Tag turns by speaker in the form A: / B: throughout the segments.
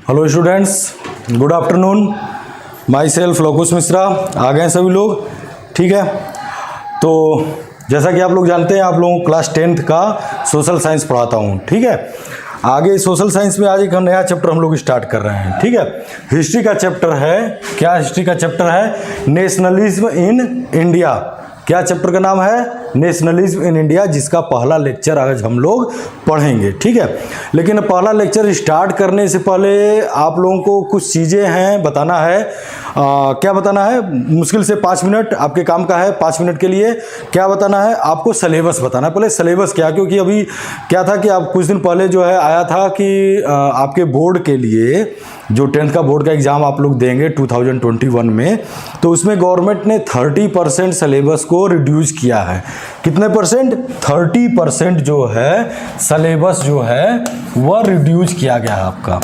A: Hello students, good afternoon. Myself Lokush Mishra. आ गए सभी लोग, ठीक है। तो जैसा कि आप लोग जानते हैं, आप लोगों को क्लास 10th का सोशल साइंस पढ़ाता हूँ, ठीक है। आगे सोशल साइंस में आज एक नया चैप्टर हम लोग स्टार्ट कर रहे हैं, ठीक है। हिस्ट्री का चैप्टर है। क्या हिस्ट्री का चैप्टर है? Nationalism in India. क्या चैप्टर का नाम है? नेशनलिज्म इन इंडिया, जिसका पहला लेक्चर आज हम लोग पढ़ेंगे, ठीक है। लेकिन पहला लेक्चर स्टार्ट करने से पहले आप लोगों को कुछ चीज़ें हैं बताना है। क्या बताना है? मुश्किल से 5 मिनट आपके काम का है। 5 मिनट के लिए क्या बताना है? आपको सिलेबस बताना है। पहले सिलेबस क्या, क्योंकि अभी क्या था कि आप कुछ दिन पहले जो है आया था कि आपके बोर्ड के लिए जो 10th का बोर्ड का एग्ज़ाम आप लोग देंगे 2021 में, तो उसमें गवर्नमेंट ने 30% सिलेबस को रिड्यूस किया है। कितने परसेंट? 30% जो है सिलेबस जो है वह रिड्यूस किया गया है आपका।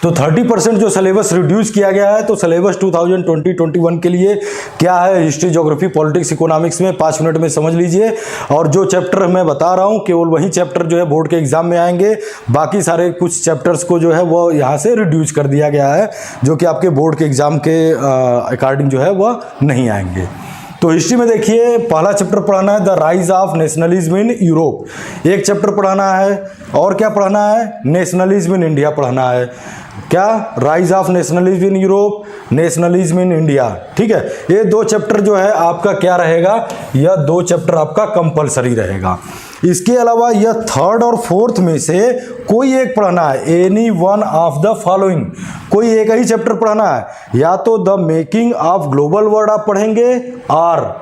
A: तो 30% जो सिलेबस रिड्यूस किया गया है, तो सिलेबस 2020-21 के लिए क्या है? हिस्ट्री, ज्योग्राफी, पॉलिटिक्स, इकोनॉमिक्स में 5 मिनट में समझ लीजिए। और जो चैप्टर मैं बता रहा हूँ केवल वही चैप्टर जो है बोर्ड के एग्जाम में आएंगे। बाकी सारे कुछ चैप्टर्स को जो है वो यहाँ से रिड्यूस कर दिया गया है, जो कि आपके बोर्ड के एग्जाम के अकॉर्डिंग जो है वह नहीं आएंगे। तो हिस्ट्री में देखिए, पहला चैप्टर पढ़ाना है the rise of nationalism in Europe. एक चैप्टर पढ़ाना है। और क्या पढ़ाना है? नेशनलिज्म इन इंडिया पढ़ाना है। क्या? Rise of nationalism in Europe, nationalism in India, ठीक है। ये 2 चैप्टर जो है आपका क्या रहेगा? यह 2 चैप्टर आपका कंपलसरी रहेगा। इसके अलावा यह 3rd और 4th में से कोई एक पढ़ना है। Any one of the following, कोई एक ही चैप्टर पढ़ना है। या तो the making of global world आप पढ़ेंगे और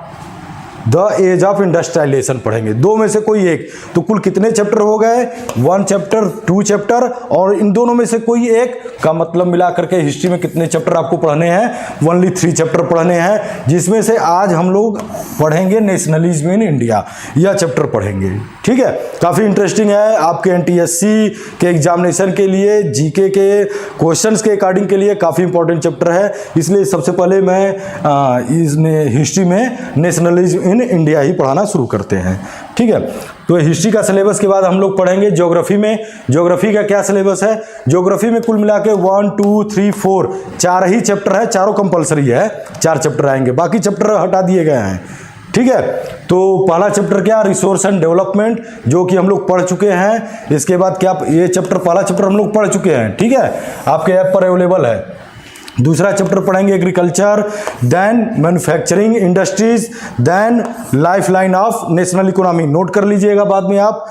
A: द एज ऑफ इंडस्ट्रियलाइजेशन पढ़ेंगे। 2 में से कोई एक। तो कुल कितने चैप्टर हो गए? 1 चैप्टर, 2 चैप्टर, और इन दोनों में से कोई एक का मतलब मिला करके हिस्ट्री में कितने चैप्टर आपको पढ़ने हैं? ओनली 3 चैप्टर पढ़ने हैं, जिसमें से आज हम लोग पढ़ेंगे नेशनलिज्म इन इंडिया। यह चैप्टर पढ़ेंगे, ठीक है। काफ़ी इंटरेस्टिंग है आपके एनटीएससी के एग्जामिनेशन के लिए, जीके के क्वेश्चंस के अकॉर्डिंग के लिए काफ़ी इंपॉर्टेंट चैप्टर है। इसलिए सबसे पहले मैं इसमें हिस्ट्री में नेशनलिज्म इन इंडिया ही पढ़ाना शुरू करते हैं, ठीक है। तो हिस्ट्री का सिलेबस के बाद हम लोग पढ़ेंगे ज्योग्राफी में। ज्योग्राफी का क्या सिलेबस है? ज्योग्राफी में कुल मिला के 1, 2, 3, 4 4 ही चैप्टर है। चारों कंपलसरी है, 4 चैप्टर आएंगे, बाकी चैप्टर हटा दिए गए हैं, ठीक है। तो पहला चैप्टर क्या? रिसोर्स एंड डेवलपमेंट, जो कि हम लोग पढ़ चुके हैं। इसके बाद क्या? ये चैप्टर, पहला चैप्टर हम लोग पढ़ चुके हैं, ठीक है, आपके ऐप पर अवेलेबल है। दूसरा चैप्टर पढ़ेंगे agriculture, then manufacturing industries, then life line of national economy. Note कर लीजिएगा बाद में आप,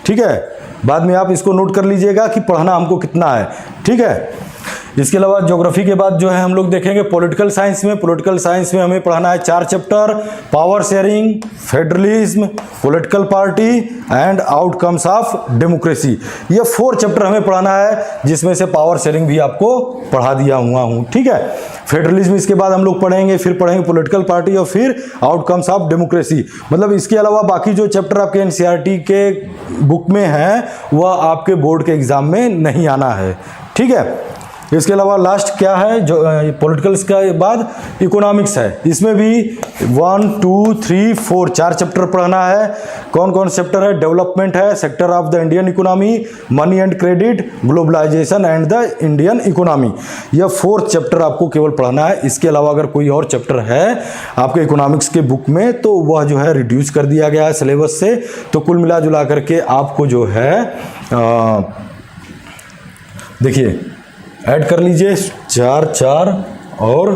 A: ठीक है, बाद में आप इसको नोट कर लीजिएगा कि पढ़ना हमको कितना है, ठीक है। इसके अलावा ज्योग्राफी के बाद जो है हम लोग देखेंगे पॉलिटिकल साइंस में। पॉलिटिकल साइंस में हमें पढ़ना है 4 chapter, power sharing, federalism, political party and outcomes of democracy. ये 4 चैप्टर हमें पढ़ाना है, जिसमें से पावर शेयरिंग भी आपको पढ़ा दिया हुआ हूँ, ठीक है। फेडरलिज्म इसके बाद हम लोग पढ़ेंगे, फिर पढ़ेंगे पॉलिटिकल पार्टी और फिर आउटकम्स ऑफ डेमोक्रेसी। मतलब इसके अलावा बाकी जो चैप्टर आपके एनसीईआरटी के बुक में हैं वह आपके बोर्ड के एग्जाम में नहीं आना है, ठीक है। इसके अलावा लास्ट क्या है? जो पॉलिटिकल्स के बाद इकोनॉमिक्स है। इसमें भी 1, 2, 3, 4 4 चैप्टर पढ़ना है। कौन कौन चैप्टर है? डेवलपमेंट है, sector of the Indian economy, money and credit, globalization and the Indian economy. यह 4th चैप्टर आपको केवल पढ़ना है। इसके अलावा अगर कोई और चैप्टर है आपके इकोनॉमिक्स के बुक में, तो वह जो है रिड्यूस कर दिया गया है सिलेबस से। तो कुल मिला जुला करके आपको जो है देखिए ऐड कर लीजिए 4 4 और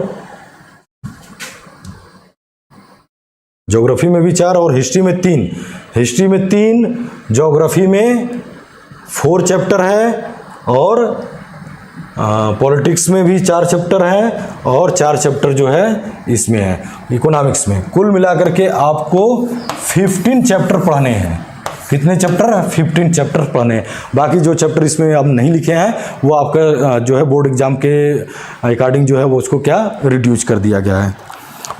A: ज्योग्राफी में भी 4 और हिस्ट्री में 3। हिस्ट्री में 3, ज्योग्राफी में 4 चैप्टर है और पॉलिटिक्स में भी 4 चैप्टर हैं और 4 चैप्टर जो है इसमें है इकोनॉमिक्स में। कुल मिलाकर के आपको 15 चैप्टर पढ़ने हैं। कितने चैप्टर? 15 चैप्टर पढ़ने हैं। बाकी जो चैप्टर इसमें अब नहीं लिखे हैं वो आपका जो है बोर्ड एग्जाम के अकॉर्डिंग जो है वो उसको क्या रिड्यूस कर दिया गया है।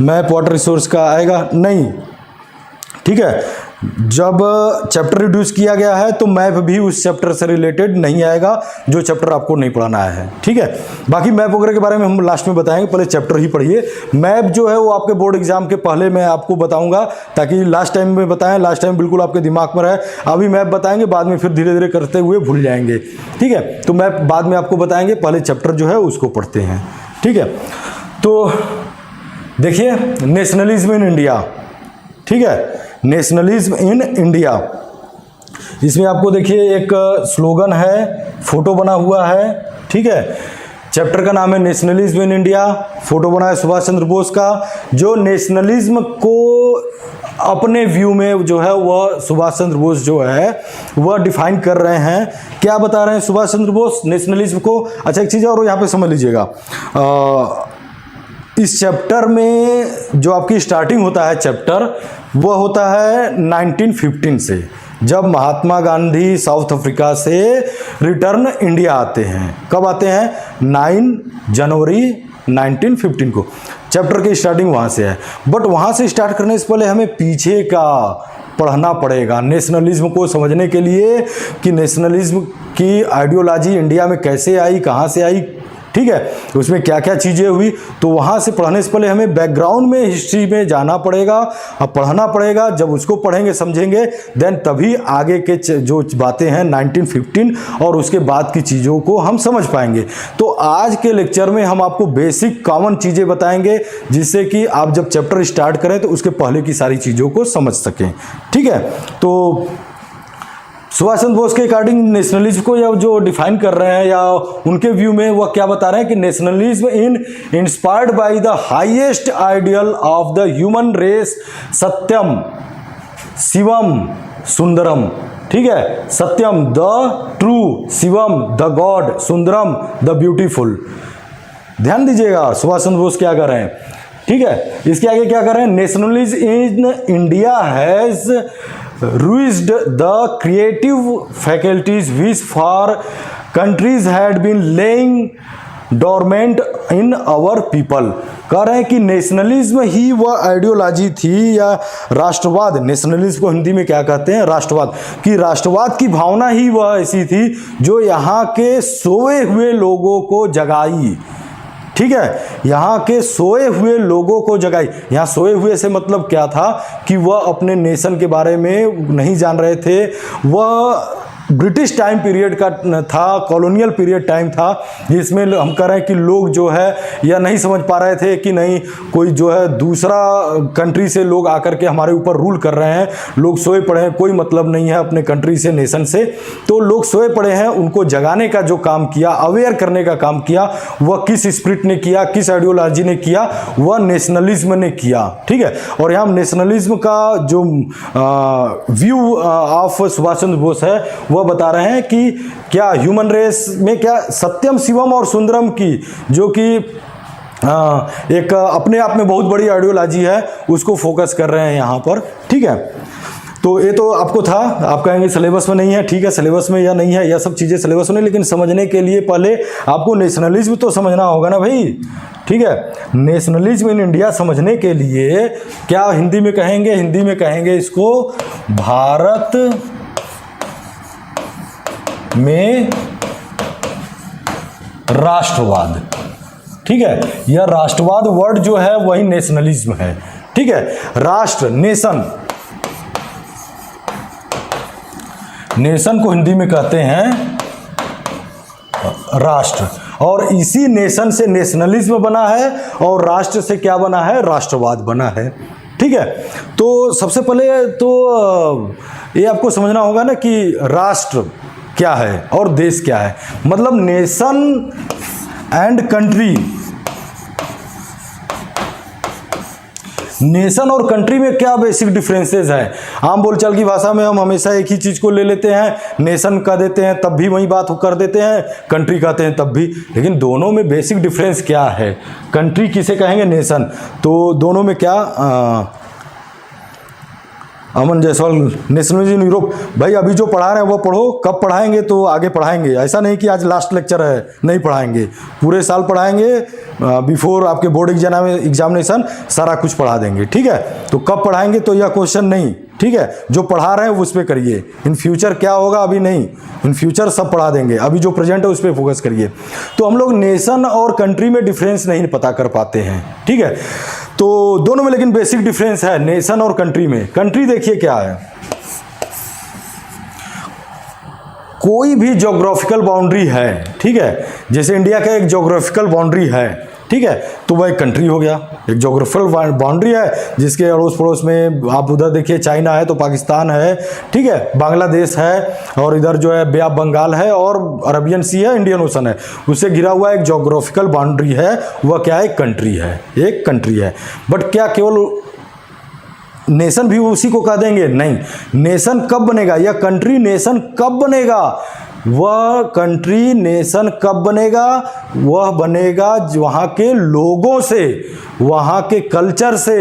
A: मैप वाटर रिसोर्स का आएगा नहीं, ठीक है। जब चैप्टर रिड्यूस किया गया है तो मैप भी उस चैप्टर से रिलेटेड नहीं आएगा जो चैप्टर आपको नहीं पढ़ाना है, ठीक है। बाकी मैप वगैरह के बारे में हम लास्ट में बताएंगे, पहले चैप्टर ही पढ़िए। मैप जो है वो आपके बोर्ड एग्जाम के पहले मैं आपको बताऊंगा, ताकि लास्ट टाइम में बताएं, लास्ट टाइम बिल्कुल आपके दिमाग में रहे। अभी मैप बताएंगे, बाद में फिर धीरे धीरे करते हुए भूल जाएंगे, ठीक है। तो मैप बाद में आपको बताएंगे, पहले चैप्टर जो है उसको पढ़ते हैं, ठीक है। तो देखिए, नेशनलिज्म इन इंडिया, ठीक है, नेशनलिज्म इन इंडिया। इसमें आपको देखिए एक स्लोगन है, फोटो बना हुआ है, ठीक है। चैप्टर का नाम है नेशनलिज्म इन इंडिया, फोटो बना है सुभाष चंद्र बोस का। जो नेशनलिज्म को अपने व्यू में जो है वह सुभाष चंद्र बोस जो है वह डिफाइन कर रहे हैं। क्या बता रहे हैं सुभाष चंद्र बोस नेशनलिज्म को? अच्छा, एक चीज़ और यहाँ पे समझ लीजिएगा, इस चैप्टर में जो आपकी स्टार्टिंग होता है चैप्टर, वह होता है 1915 से, जब महात्मा गांधी साउथ अफ्रीका से रिटर्न इंडिया आते हैं। कब आते हैं? 9 जनवरी 1915 को चैप्टर की स्टार्टिंग वहाँ से है। बट वहाँ से स्टार्ट करने से पहले हमें पीछे का पढ़ना पड़ेगा नेशनलिज्म को समझने के लिए, कि नेशनलिज्म की आइडियोलॉजी इंडिया में कैसे आई, कहाँ से आई, ठीक है, उसमें क्या क्या चीज़ें हुई। तो वहाँ से पढ़ने से पहले हमें बैकग्राउंड में, हिस्ट्री में जाना पड़ेगा, अब पढ़ना पड़ेगा। जब उसको पढ़ेंगे समझेंगे, देन तभी आगे के जो बातें हैं 1915 और उसके बाद की चीज़ों को हम समझ पाएंगे। तो आज के लेक्चर में हम आपको बेसिक कॉमन चीज़ें बताएंगे, जिससे कि आप जब चैप्टर स्टार्ट करें तो उसके पहले की सारी चीज़ों को समझ सकें, ठीक है। तो सुभाष चंद्र बोस के अकॉर्डिंग नेशनलिज्म को या जो डिफाइन कर रहे हैं, या उनके व्यू में वह क्या बता रहे हैं कि nationalism inspired by the highest ideal of the human race, Satyam Shivam Sundaram, ठीक है। Satyam the true, Shivam the god, Sundaram the beautiful. ध्यान दीजिएगा सुभाष चंद्र बोस क्या कर रहे हैं, ठीक है। इसके आगे क्या कर रहे हैं? Nationalism in India has ruined the creative faculties which for countries had been laying dormant in our people। कह रहे हैं कि नेशनलिज्म ही वह आइडियोलॉजी थी या राष्ट्रवाद, नेशनलिज्म को हिंदी में क्या कहते हैं? राष्ट्रवाद। कि राष्ट्रवाद की भावना ही वह ऐसी थी जो यहाँ के सोए हुए लोगों को जगाई, ठीक है, यहाँ के सोए हुए लोगों को जगाई। यहाँ सोए हुए से मतलब क्या था कि वह अपने नेशन के बारे में नहीं जान रहे थे। वह ब्रिटिश टाइम पीरियड का था, कॉलोनियल पीरियड टाइम था, जिसमें हम कह रहे हैं कि लोग जो है या नहीं समझ पा रहे थे कि नहीं, कोई जो है दूसरा कंट्री से लोग आकर के हमारे ऊपर रूल कर रहे हैं। लोग सोए पड़े हैं, कोई मतलब नहीं है अपने कंट्री से, नेशन से। तो लोग सोए पड़े हैं, उनको जगाने का जो काम किया, अवेयर करने का काम किया, वह किस स्पिरिट ने किया, किस आइडियोलॉजी ने किया? वह नेशनलिज्म ने किया, ठीक है। और यहाँ नेशनलिज्म का जो व्यू ऑफ सुभाष चंद्र बोस है वह बता रहे हैं कि क्या ह्यूमन रेस में क्या सत्यम शिवम और सुंदरम की, जो कि एक अपने आप में बहुत बड़ी आइडियोलॉजी है, उसको फोकस कर रहे हैं यहाँ पर, ठीक है। तो ये तो आपको था, आप कहेंगे सिलेबस में नहीं है, ठीक है, सिलेबस में या नहीं है, यह सब चीज़ें सिलेबस में, लेकिन समझने के लिए पहले आपको नेशनलिज्म तो समझना होगा ना भाई, ठीक है। नेशनलिज्म इन इंडिया समझने के लिए क्या हिंदी में कहेंगे? हिंदी में कहेंगे इसको भारत में राष्ट्रवाद, ठीक है। यह राष्ट्रवाद वर्ड जो है वही नेशनलिज्म है, ठीक है। राष्ट्र, नेशन, नेशन को हिंदी में कहते हैं राष्ट्र, और इसी नेशन से नेशनलिज्म बना है और राष्ट्र से क्या बना है? राष्ट्रवाद बना है, ठीक है। तो सबसे पहले तो ये आपको समझना होगा ना कि राष्ट्र क्या है और देश क्या है। मतलब नेशन एंड कंट्री, नेशन और कंट्री में क्या बेसिक डिफरेंसेस हैं? आम बोलचाल की भाषा में हम हमेशा एक ही चीज़ को ले लेते हैं, नेशन कह देते हैं तब भी वही बात कर देते हैं, कंट्री कहते हैं तब भी, लेकिन दोनों में बेसिक डिफरेंस क्या है? कंट्री किसे कहेंगे? नेशन। तो दोनों में क्या अमन जायसवाल, नेशनलिज्म इन यूरोप। भाई अभी जो पढ़ा रहे हैं वो पढ़ो, कब पढ़ाएंगे तो आगे पढ़ाएंगे, ऐसा नहीं कि आज लास्ट लेक्चर है नहीं पढ़ाएंगे, पूरे साल पढ़ाएंगे, बिफोर आपके बोर्ड एग्जामिनेशन सारा कुछ पढ़ा देंगे, ठीक है। तो कब पढ़ाएंगे तो यह क्वेश्चन नहीं, ठीक है, जो पढ़ा रहे हैं उस पर करिए। इन फ्यूचर क्या होगा अभी नहीं, इन फ्यूचर सब पढ़ा देंगे, अभी जो प्रेजेंट है उस पर फोकस करिए। तो हम लोग नेशन और कंट्री में डिफरेंस नहीं पता कर पाते हैं, ठीक है। तो दोनों में लेकिन बेसिक डिफरेंस है नेशन और कंट्री में। कंट्री देखिए क्या है, कोई भी ज्योग्राफिकल बाउंड्री है, ठीक है, जैसे इंडिया का एक ज्योग्राफिकल बाउंड्री है, ठीक है, तो वह एक कंट्री हो गया। एक ज्योग्राफिकल बाउंड्री है जिसके अड़ोस पड़ोस में आप उधर देखिए चाइना है तो पाकिस्तान है, ठीक है, बांग्लादेश है, और इधर जो है बे ऑफ बंगाल है, और अरबियन सी है, इंडियन ओशन है, उससे घिरा हुआ एक ज्योग्राफिकल बाउंड्री है, वह क्या है, एक कंट्री है, एक कंट्री है। बट क्या केवल नेशन भी उसी को कह देंगे? नहीं। नेशन कब बनेगा या कंट्री नेशन कब बनेगा? वह कंट्री नेशन कब बनेगा? वह बनेगा वहाँ के लोगों से, वहाँ के कल्चर से,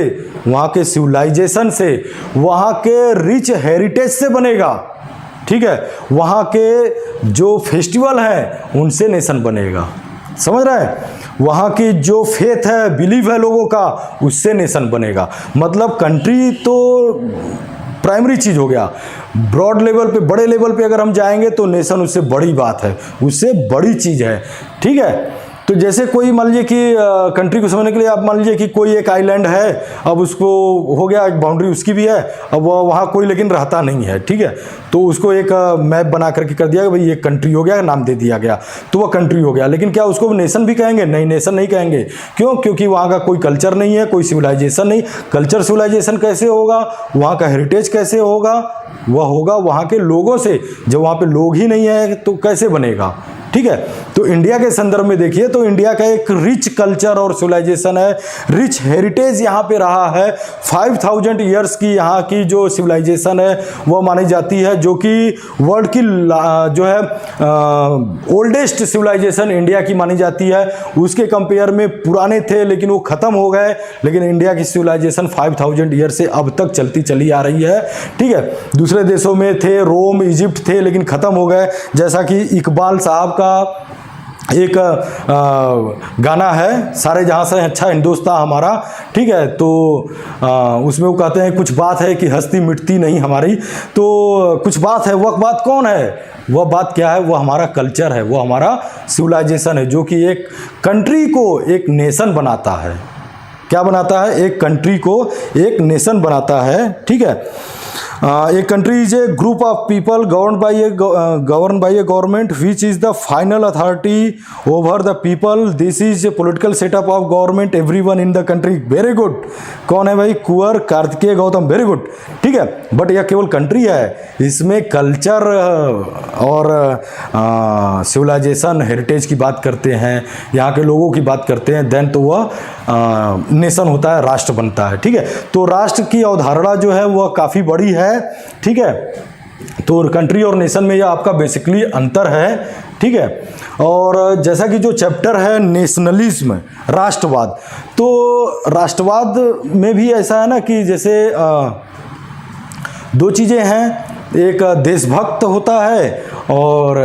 A: वहाँ के सिविलाइजेशन से, वहाँ के रिच हेरिटेज से बनेगा, ठीक है, वहाँ के जो फेस्टिवल हैं उनसे नेशन बनेगा। समझ रहे हैं? वहाँ की जो फेथ है, बिलीव है लोगों का, उससे नेशन बनेगा। मतलब कंट्री तो प्राइमरी चीज़ हो गया। ब्रॉड लेवल पे, बड़े लेवल पे अगर हम जाएंगे तो नेशन उससे बड़ी बात है, उससे बड़ी चीज़ है, ठीक है। तो जैसे कोई मान लीजिए कि कंट्री को समझने के लिए आप मान लीजिए कि कोई एक आइलैंड है, अब उसको हो गया एक बाउंड्री उसकी भी है, अब वहाँ कोई लेकिन रहता नहीं है, ठीक है, तो उसको एक मैप बना करके कर दिया कि भाई ये कंट्री हो गया, नाम दे दिया गया, तो वह कंट्री हो गया। लेकिन क्या उसको नेशन भी कहेंगे? नहीं, नेशन नहीं कहेंगे। क्यों? क्योंकि वहाँ का कोई कल्चर नहीं है, कोई सिविलाइजेशन नहीं। कल्चर सिविलाइजेशन कैसे होगा? वहाँ का हेरिटेज कैसे होगा? वह होगा वहाँ के लोगों से। जब वहाँ पे लोग ही नहीं है तो कैसे बनेगा, ठीक है। तो इंडिया के संदर्भ में देखिए तो इंडिया का एक रिच कल्चर और सिविलाइजेशन है, रिच हेरिटेज यहाँ पे रहा है। 5000 ईयर्स की यहाँ की जो सिविलाइजेशन है वह मानी जाती है, जो कि वर्ल्ड की जो है ओल्डेस्ट सिविलाइजेशन इंडिया की मानी जाती है। उसके कंपेयर में पुराने थे लेकिन वो ख़त्म हो गए, लेकिन इंडिया की सिविलाइजेशन 5000 ईयर से अब तक चलती चली आ रही है, ठीक है। दूसरे देशों में थे, रोम, इजिप्ट थे, लेकिन ख़त्म हो गए। जैसा कि इकबाल साहब का एक गाना है, सारे जहाँ से अच्छा हिंदुस्तान हमारा, ठीक है, तो उसमें वो कहते हैं कुछ बात है कि हस्ती मिटती नहीं हमारी। तो कुछ बात है, वह बात कौन है? वह बात क्या है? वह हमारा कल्चर है, वो हमारा सिविलाइजेशन है, जो कि एक कंट्री को एक नेशन बनाता है। क्या बनाता है? एक कंट्री को एक नेशन बनाता है, ठीक है। A country is a group of people governed by a government which is the final authority over the people. This is a political setup of government everyone in the country. Very good. कौन है भाई? कुंवर Kartikeya Gautam. Very good, ठीक है। But यह केवल country है, इसमें culture और सिविलाइजेशन हेरिटेज की बात करते हैं, यहाँ के लोगों की बात करते हैं, देन तो वह नेशन होता है, राष्ट्र बनता है, ठीक है। तो राष्ट्र की अवधारणा जो है वह काफ़ी बड़ी है, ठीक है। तो कंट्री और नेशन में यह आपका बेसिकली अंतर है, ठीक है। और जैसा कि जो चैप्टर है नेशनलिज्म, राष्ट्रवाद, तो राष्ट्रवाद में भी ऐसा है ना कि जैसे दो चीज़ें हैं, एक देशभक्त होता है और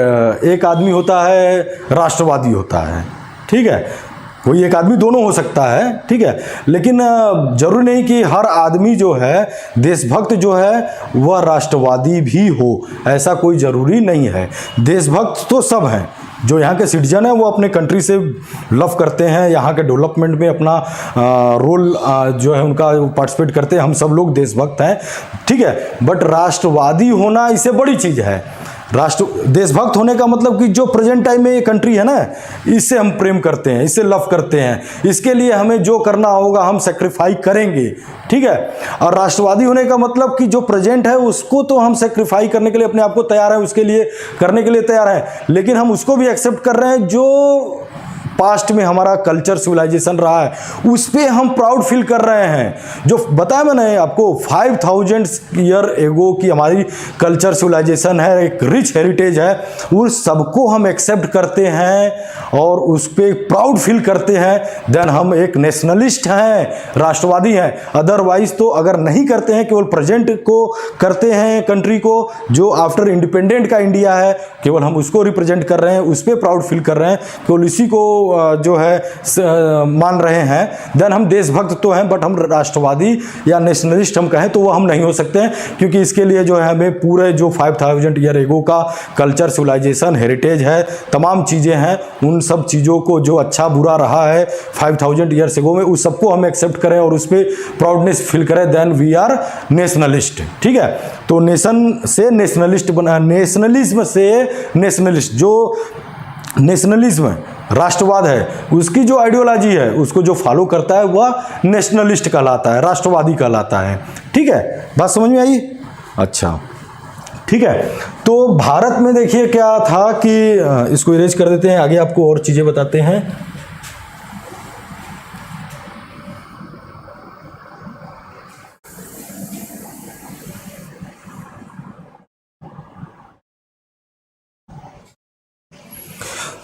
A: एक आदमी होता है राष्ट्रवादी होता है, ठीक है। कोई एक आदमी दोनों हो सकता है, ठीक है, लेकिन जरूरी नहीं कि हर आदमी जो है देशभक्त जो है वह राष्ट्रवादी भी हो, ऐसा कोई ज़रूरी नहीं है। देशभक्त तो सब हैं, जो यहाँ के सिटीजन हैं वो अपने कंट्री से लव करते हैं, यहाँ के डेवलपमेंट में अपना रोल जो है उनका पार्टिसिपेट करते हैं, हम सब लोग देशभक्त हैं, ठीक है। बट राष्ट्रवादी होना इससे बड़ी चीज़ है। देशभक्त होने का मतलब कि जो प्रेजेंट टाइम में ये कंट्री है ना, इससे हम प्रेम करते हैं, इससे लव करते हैं, इसके लिए हमें जो करना होगा हम सेक्रीफाई करेंगे, ठीक है। और राष्ट्रवादी होने का मतलब कि जो प्रेजेंट है उसको तो हम सेक्रीफाई करने के लिए अपने आप को तैयार हैं, उसके लिए करने के लिए तैयार हैं, लेकिन हम उसको भी एक्सेप्ट कर रहे हैं जो पास्ट में हमारा कल्चर सिविलाइजेशन रहा है, उस पर हम प्राउड फील कर रहे हैं। जो बताया मैंने आपको 5000 ईयर एगो की हमारी कल्चर सिविलाइजेशन है, एक रिच हेरिटेज है, उस सबको हम एक्सेप्ट करते हैं और उस पर प्राउड फील करते हैं, देन हम एक नेशनलिस्ट हैं, राष्ट्रवादी हैं। अदरवाइज तो अगर नहीं करते हैं, केवल प्रेजेंट को करते हैं, कंट्री को जो आफ्टर इंडिपेंडेंट का इंडिया है, केवल हम उसको रिप्रेजेंट कर रहे हैं, उस पर प्राउड फील कर रहे हैं, केवल इसी को जो है मान रहे हैं, देन हम देशभक्त तो हैं, बट हम राष्ट्रवादी या नेशनलिस्ट हम कहें तो वो हम नहीं हो सकते हैं, क्योंकि इसके लिए जो है हमें पूरे जो 5000 ईयर एगो का कल्चर, सिविलाइजेशन, हेरिटेज है, तमाम चीज़ें हैं, उन सब चीज़ों को जो अच्छा बुरा रहा है 5000 ईयर्स एगो में, उस सबको हम एक्सेप्ट करें और उस पर प्राउडनेस फील करें, देन वी आर नेशनलिस्ट। ठीक है, तो नेशन से नेशनलिस्ट बना, नेशनलिज्म से नेशनलिस्ट, जो नेशनलिज्म राष्ट्रवाद है उसकी जो आइडियोलॉजी है उसको जो फॉलो करता है वह नेशनलिस्ट कहलाता है, राष्ट्रवादी कहलाता है। ठीक है, बात समझ में आई? अच्छा, ठीक है। तो भारत में देखिए क्या था कि इसको इरेज कर देते हैं, आगे आपको और चीजें बताते हैं।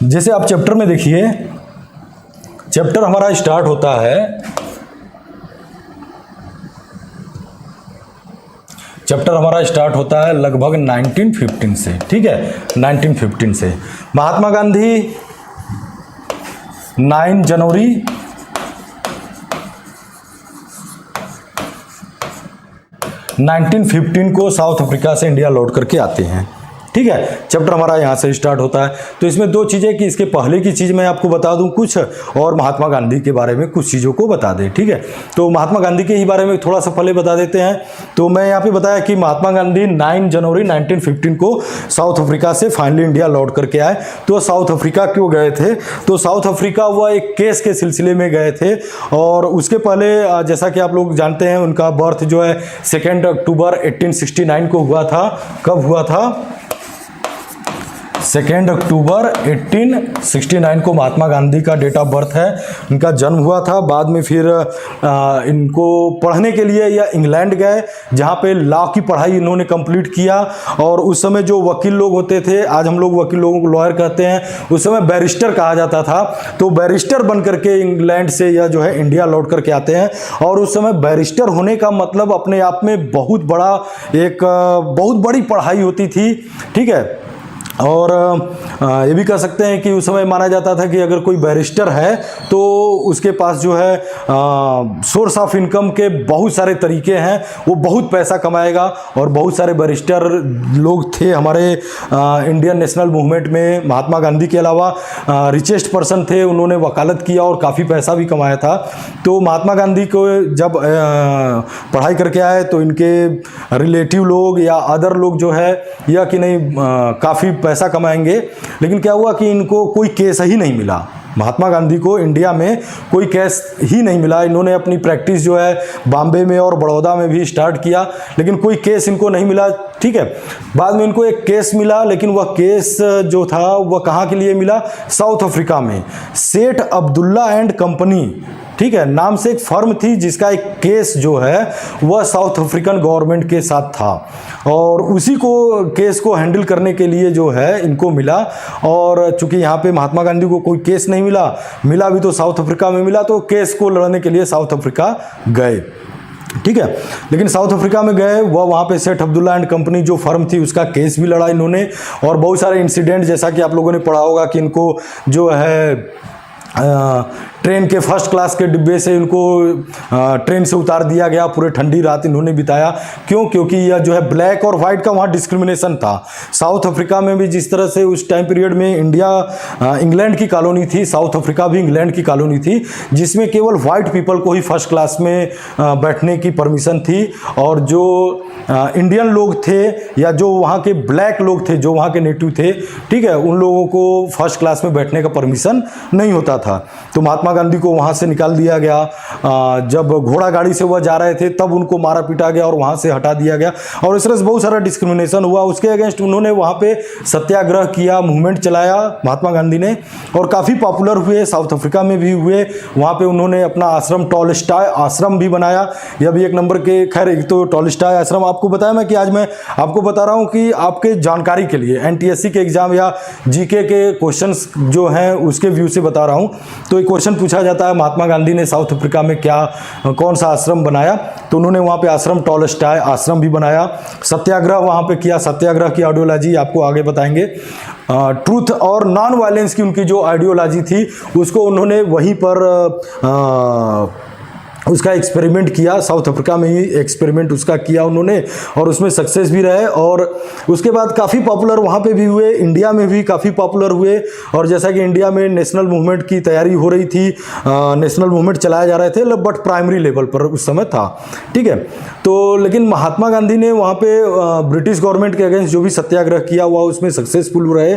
A: जैसे आप चैप्टर में देखिए, चैप्टर हमारा स्टार्ट होता है, चैप्टर हमारा स्टार्ट होता है लगभग 1915 से। ठीक है, 1915 से। महात्मा गांधी 9 जनवरी 1915 को साउथ अफ्रीका से इंडिया लौट करके आते हैं। ठीक है, चैप्टर हमारा यहाँ से स्टार्ट होता है। तो इसमें दो चीज़ें कि इसके पहले की चीज़ मैं आपको बता दूं कुछ, और महात्मा गांधी के बारे में कुछ चीज़ों को बता दें। ठीक है, तो महात्मा गांधी के ही बारे में थोड़ा सा पहले बता देते हैं। तो मैं यहाँ पे बताया कि महात्मा गांधी 9 जनवरी 1915 को साउथ अफ्रीका से फाइनली इंडिया लौट करके आए। तो साउथ अफ्रीका क्यों गए थे? तो साउथ अफ्रीका वह एक केस के सिलसिले में गए थे, और उसके पहले जैसा कि आप लोग जानते हैं उनका बर्थ जो है 2 अक्टूबर 1869 को हुआ था। कब हुआ था? 2 अक्टूबर 1869 को महात्मा गांधी का डेट ऑफ बर्थ है, इनका जन्म हुआ था। बाद में फिर इनको पढ़ने के लिए या इंग्लैंड गए, जहाँ पे लॉ की पढ़ाई इन्होंने कंप्लीट किया। और उस समय जो वकील लोग होते थे, आज हम लोग वकील लोगों को लॉयर कहते हैं, उस समय बैरिस्टर कहा जाता था। तो बैरिस्टर बन करके इंग्लैंड से या जो है इंडिया लौट करके आते हैं। और उस समय बैरिस्टर होने का मतलब अपने आप में बहुत बड़ा एक बहुत बड़ी पढ़ाई होती थी। ठीक है, और ये भी कह सकते हैं कि उस समय माना जाता था कि अगर कोई बैरिस्टर है तो उसके पास जो है सोर्स ऑफ इनकम के बहुत सारे तरीके हैं, वो बहुत पैसा कमाएगा। और बहुत सारे बैरिस्टर लोग थे हमारे इंडियन नेशनल मूवमेंट में। महात्मा गांधी के अलावा रिचेस्ट पर्सन थे, उन्होंने वकालत किया और काफ़ी पैसा भी कमाया था। तो महात्मा गांधी को जब पढ़ाई करके आए तो इनके रिलेटिव लोग या अदर लोग जो है या कि नहीं काफ़ी पैसा कमाएंगे, लेकिन क्या हुआ कि इनको कोई केस ही नहीं मिला। महात्मा गांधी को इंडिया में कोई केस ही नहीं मिला। इन्होंने अपनी प्रैक्टिस जो है बॉम्बे में और बड़ौदा में भी स्टार्ट किया, लेकिन कोई केस इनको नहीं मिला। ठीक है, बाद में इनको एक केस मिला, लेकिन वह केस जो था वह कहाँ के लिए मिला? साउथ अफ्रीका में सेठ अब्दुल्ला एंड कंपनी, ठीक है, नाम से एक फर्म थी जिसका एक केस जो है वह साउथ अफ्रीकन गवर्नमेंट के साथ था। और उसी को केस को हैंडल करने के लिए जो है इनको मिला। और चूंकि यहाँ पे महात्मा गांधी को कोई केस नहीं मिला भी तो साउथ अफ्रीका में मिला, तो केस को लड़ने के लिए साउथ अफ्रीका गए। ठीक है, लेकिन साउथ अफ्रीका में गए, वहाँ पे सेठ अब्दुल्ला एंड कंपनी जो फर्म थी उसका केस भी लड़ा इन्होंने। और बहुत सारे इंसिडेंट, जैसा कि आप लोगों ने पढ़ा होगा कि इनको जो है ट्रेन के फर्स्ट क्लास के डिब्बे से इनको ट्रेन से उतार दिया गया, पूरे ठंडी रात इन्होंने बिताया। क्यों? क्योंकि यह जो है ब्लैक और वाइट का वहाँ डिस्क्रिमिनेशन था। साउथ अफ्रीका में भी जिस तरह से उस टाइम पीरियड में इंडिया इंग्लैंड की कॉलोनी थी, साउथ अफ्रीका भी इंग्लैंड की कॉलोनी थी, जिसमें केवल वाइट पीपल को ही फर्स्ट क्लास में बैठने की परमिशन थी। और जो इंडियन लोग थे या जो वहाँ के ब्लैक लोग थे, जो वहाँ के नेटिव थे, ठीक है, उन लोगों को फर्स्ट क्लास में बैठने का परमिशन नहीं होता था। तो महात्मा गांधी को वहाँ से निकाल दिया गया। जब घोड़ा गाड़ी से वह जा रहे थे तब उनको मारा पीटा गया और वहाँ से हटा दिया गया। और इस तरह से बहुत सारा डिस्क्रिमिनेशन हुआ। उसके अगेंस्ट उन्होंने वहाँ पे सत्याग्रह किया, मूवमेंट चलाया महात्मा गांधी ने, और काफ़ी पॉपुलर हुए। साउथ अफ्रीका में भी हुए। वहाँ पे उन्होंने अपना आश्रम, टॉलस्टॉय आश्रम भी बनाया। यह भी एक नंबर के, खैर एक तो टॉलस्टॉय आश्रम आपको बताया मैं कि आज मैं आपको बता रहा हूँ कि आपके जानकारी के लिए, एनटीएससी के एग्जाम या जीके के क्वेश्चंस जो हैं उसके व्यू से बता रहा हूँ। तो एक क्वेश्चन पूछा जाता है महात्मा गांधी ने साउथ अफ्रीका में क्या कौन सा आश्रम बनाया, तो उन्होंने वहाँ पे आश्रम टॉलस्टॉय आश्रम भी बनाया। सत्याग्रह वहाँ पे किया, सत्याग्रह की आइडियोलॉजी आपको आगे बताएंगे। ट्रूथ और नॉन वायलेंस की उनकी जो आइडियोलॉजी थी उसको उन्होंने वहीं पर उसका एक्सपेरिमेंट किया, साउथ अफ्रीका में ही एक्सपेरिमेंट उसका किया उन्होंने, और उसमें सक्सेस भी रहे। और उसके बाद काफ़ी पॉपुलर वहाँ पे भी हुए, इंडिया में भी काफ़ी पॉपुलर हुए। और जैसा कि इंडिया में नेशनल मूवमेंट की तैयारी हो रही थी, नेशनल मूवमेंट चलाए जा रहे थे, बट प्राइमरी लेवल पर उस समय था, ठीक है। तो लेकिन महात्मा गांधी ने वहाँ पे ब्रिटिश गवर्नमेंट के अगेंस्ट जो भी सत्याग्रह किया हुआ उसमें सक्सेसफुल रहे।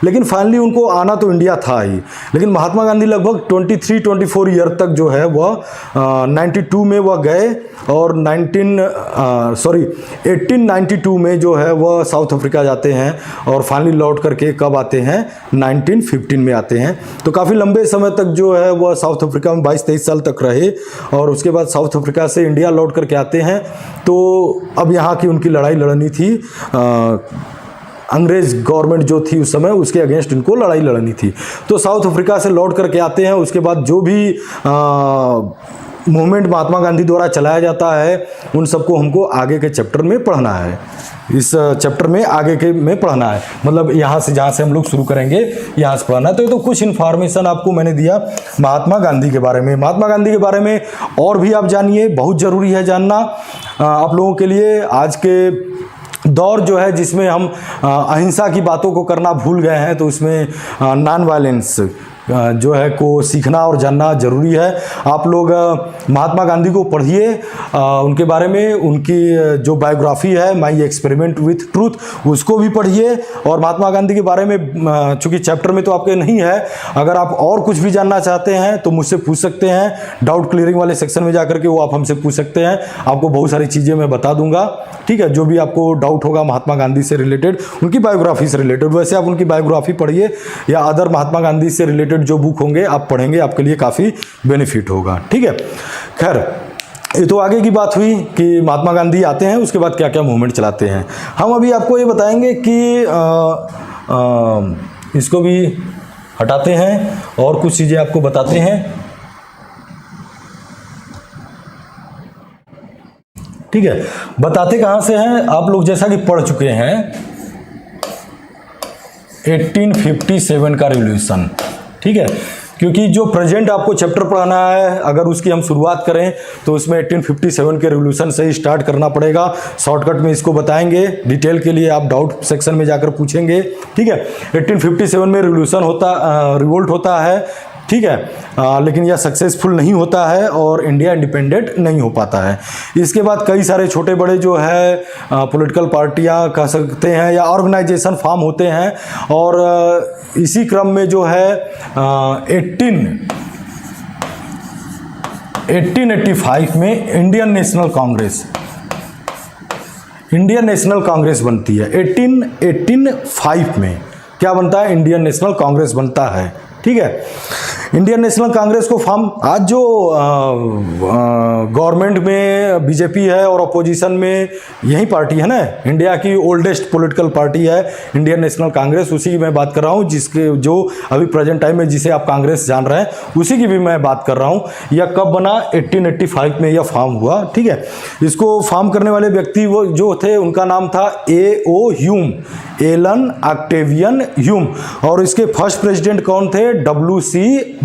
A: लेकिन फाइनली उनको आना तो इंडिया था ही, लेकिन महात्मा गांधी लगभग 23-24 ईयर तक जो है वह 92 में वह गए, और 1892 में जो है वह साउथ अफ्रीका जाते हैं, और फाइनली लौट करके कब आते हैं, 1915 में आते हैं। तो काफ़ी लंबे समय तक जो है वह साउथ अफ्रीका में 22-23 साल तक रहे, और उसके बाद साउथ अफ्रीका से इंडिया लौट करके आते हैं। तो अब यहाँ की उनकी लड़ाई लड़नी थी, अंग्रेज गवर्नमेंट जो थी उस समय उसके अगेंस्ट इनको लड़ाई लड़नी थी। तो साउथ अफ्रीका से लौट करके आते हैं। उसके बाद जो भी मूवमेंट महात्मा गांधी द्वारा चलाया जाता है उन सबको हमको आगे के चैप्टर में पढ़ना है, इस चैप्टर में आगे के में पढ़ना है, मतलब यहाँ से जहाँ से हम लोग शुरू करेंगे यहाँ से पढ़ना है। तो कुछ इन्फॉर्मेशन आपको मैंने दिया महात्मा गांधी के बारे में। महात्मा गांधी के बारे में और भी आप जानिए, बहुत ज़रूरी है जानना आप लोगों के लिए। आज के दौर जो है जिसमें हम अहिंसा की बातों को करना भूल गए हैं, तो उसमें नॉन वायलेंस जो है को सीखना और जानना ज़रूरी है। आप लोग महात्मा गांधी को पढ़िए, उनके बारे में, उनकी जो बायोग्राफी है माई एक्सपेरिमेंट विथ ट्रूथ उसको भी पढ़िए। और महात्मा गांधी के बारे में चूँकि चैप्टर में तो आपके नहीं है, अगर आप और कुछ भी जानना चाहते हैं तो मुझसे पूछ सकते हैं, डाउट क्लियरिंग वाले सेक्शन में जाकर के वो आप हमसे पूछ सकते हैं, आपको बहुत सारी चीज़ें मैं बता दूंगा, ठीक है। जो भी आपको डाउट होगा महात्मा गांधी से रिलेटेड, उनकी बायोग्राफी से रिलेटेड, वैसे आप उनकी बायोग्राफी पढ़िए या अदर महात्मा गांधी से रिलेटेड जो बुक होंगे आप पढ़ेंगे, आपके लिए काफ़ी बेनिफिट होगा, ठीक है। खैर, ये तो आगे की बात हुई कि महात्मा गांधी आते हैं, उसके बाद क्या क्या मूवमेंट चलाते हैं। हम अभी आपको ये बताएंगे कि इसको भी हटाते हैं और कुछ चीज़ें आपको बताते हैं, ठीक है। बताते कहाँ से हैं आप लोग, जैसा कि पढ़ चुके हैं 1857 का रिवॉल्यूशन, ठीक है। क्योंकि जो प्रेजेंट आपको चैप्टर पढ़ाना है, अगर उसकी हम शुरुआत करें तो उसमें 1857 के रिवॉल्यूशन से ही स्टार्ट करना पड़ेगा। शॉर्टकट में इसको बताएंगे, डिटेल के लिए आप डाउट सेक्शन में जाकर पूछेंगे, ठीक है। 1857 में रिवोल्ट होता है, ठीक है, लेकिन यह सक्सेसफुल नहीं होता है और इंडिया इंडिपेंडेंट नहीं हो पाता है। इसके बाद कई सारे छोटे बड़े जो है पॉलिटिकल पार्टियां कह सकते हैं या ऑर्गेनाइजेशन फॉर्म होते हैं, और इसी क्रम में जो है 1885 में इंडियन नेशनल कांग्रेस बनती है। 1885 में क्या बनता है, इंडियन नेशनल कांग्रेस बनता है, ठीक है। इंडियन नेशनल कांग्रेस को फॉर्म, आज जो गवर्नमेंट में बीजेपी है और अपोजिशन में यही पार्टी है ना, इंडिया की ओल्डेस्ट पॉलिटिकल पार्टी है इंडियन नेशनल कांग्रेस, उसी की मैं बात कर रहा हूँ, जिसके जो अभी प्रेजेंट टाइम में जिसे आप कांग्रेस जान रहे हैं उसी की भी मैं बात कर रहा हूँ। यह कब बना, 1885 में यह फॉर्म हुआ, ठीक है। इसको फॉर्म करने वाले व्यक्ति वो जो थे उनका नाम था A.O. Hume, Elon Octavian Hume, और इसके फर्स्ट प्रेसिडेंट कौन थे, W.C.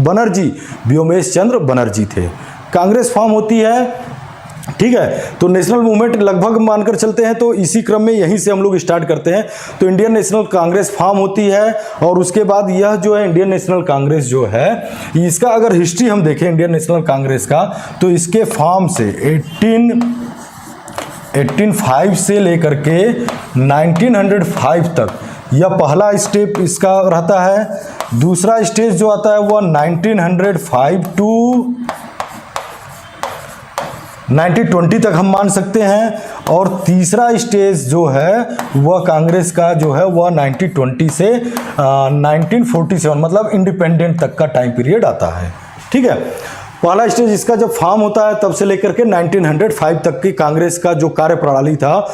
A: बनर्जी, व्योमेश चंद्र बनर्जी थे। कांग्रेस फॉर्म होती है, ठीक है। तो नेशनल मूवमेंट लगभग मानकर चलते हैं, तो इसी क्रम में यहीं से हम लोग स्टार्ट करते हैं। तो इंडियन नेशनल कांग्रेस फॉर्म होती है, और उसके बाद यह जो है इंडियन नेशनल कांग्रेस जो है, इसका अगर हिस्ट्री हम देखें इंडियन नेशनल कांग्रेस का, तो इसके फॉर्म से 1805 से लेकर के 1905 तक यह पहला स्टेप इसका रहता है। दूसरा स्टेज जो आता है वह 1905 टू 1920 तक हम मान सकते हैं, और तीसरा स्टेज जो है वह कांग्रेस का जो है वह 1920 से 1947 मतलब इंडिपेंडेंट तक का टाइम पीरियड आता है, ठीक है। पहला स्टेज इसका जब फॉर्म होता है तब से लेकर के 1905 तक की कांग्रेस का जो कार्य प्रणाली था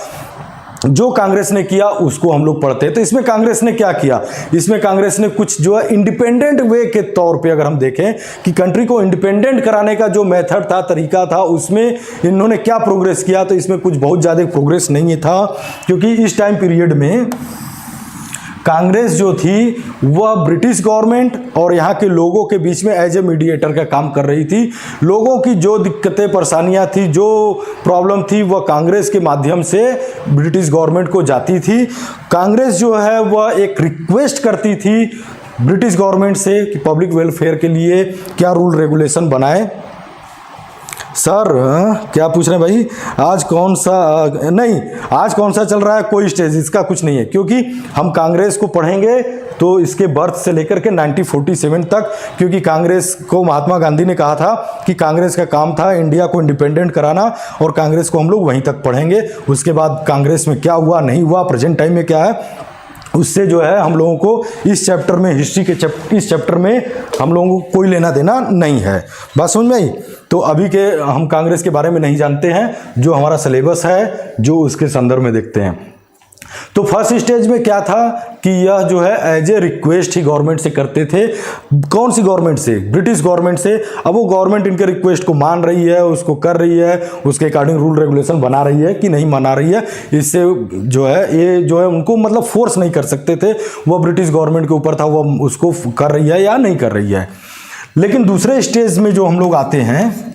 A: जो कांग्रेस ने किया उसको हम लोग पढ़ते हैं। तो इसमें कांग्रेस ने क्या किया, इसमें कांग्रेस ने कुछ जो है इंडिपेंडेंट वे के तौर पे अगर हम देखें कि कंट्री को इंडिपेंडेंट कराने का जो मेथड था, तरीका था, उसमें इन्होंने क्या प्रोग्रेस किया, तो इसमें कुछ बहुत ज़्यादा प्रोग्रेस नहीं था, क्योंकि इस टाइम पीरियड में कांग्रेस जो थी वह ब्रिटिश गवर्नमेंट और यहाँ के लोगों के बीच में एज ए मीडिएटर का काम कर रही थी। लोगों की जो दिक्कतें परेशानियाँ थी, जो प्रॉब्लम थी, वह कांग्रेस के माध्यम से ब्रिटिश गवर्नमेंट को जाती थी। कांग्रेस जो है वह एक रिक्वेस्ट करती थी ब्रिटिश गवर्नमेंट से कि पब्लिक वेलफेयर के लिए क्या रूल रेगुलेशन बनाए। सर क्या पूछ रहे हैं भाई, आज कौन सा, नहीं आज कौन सा चल रहा है, कोई स्टेज इसका कुछ नहीं है, क्योंकि हम कांग्रेस को पढ़ेंगे तो इसके बर्थ से लेकर के 1947 तक, क्योंकि कांग्रेस को महात्मा गांधी ने कहा था कि कांग्रेस का काम था इंडिया को इंडिपेंडेंट कराना, और कांग्रेस को हम लोग वहीं तक पढ़ेंगे। उसके बाद कांग्रेस में क्या हुआ नहीं हुआ, प्रेजेंट टाइम में क्या है, उससे जो है हम लोगों को इस चैप्टर में, हिस्ट्री के इस चैप्टर में हम लोगों को कोई लेना देना नहीं है। बात समझ में आई? तो अभी के हम कांग्रेस के बारे में नहीं जानते हैं, जो हमारा सिलेबस है जो उसके संदर्भ में देखते हैं। तो फर्स्ट स्टेज में क्या था कि यह जो है एज ए रिक्वेस्ट ही गवर्नमेंट से करते थे। कौन सी गवर्नमेंट से? ब्रिटिश गवर्नमेंट से। अब वो गवर्नमेंट इनके रिक्वेस्ट को मान रही है, उसको कर रही है, उसके अकॉर्डिंग रूल रेगुलेशन बना रही है कि नहीं बना रही है, इससे जो है ये जो है उनको मतलब फोर्स नहीं कर सकते थे, वो ब्रिटिश गवर्नमेंट के ऊपर था, वो उसको कर रही है या नहीं कर रही है। लेकिन दूसरे स्टेज में जो हम लोग आते हैं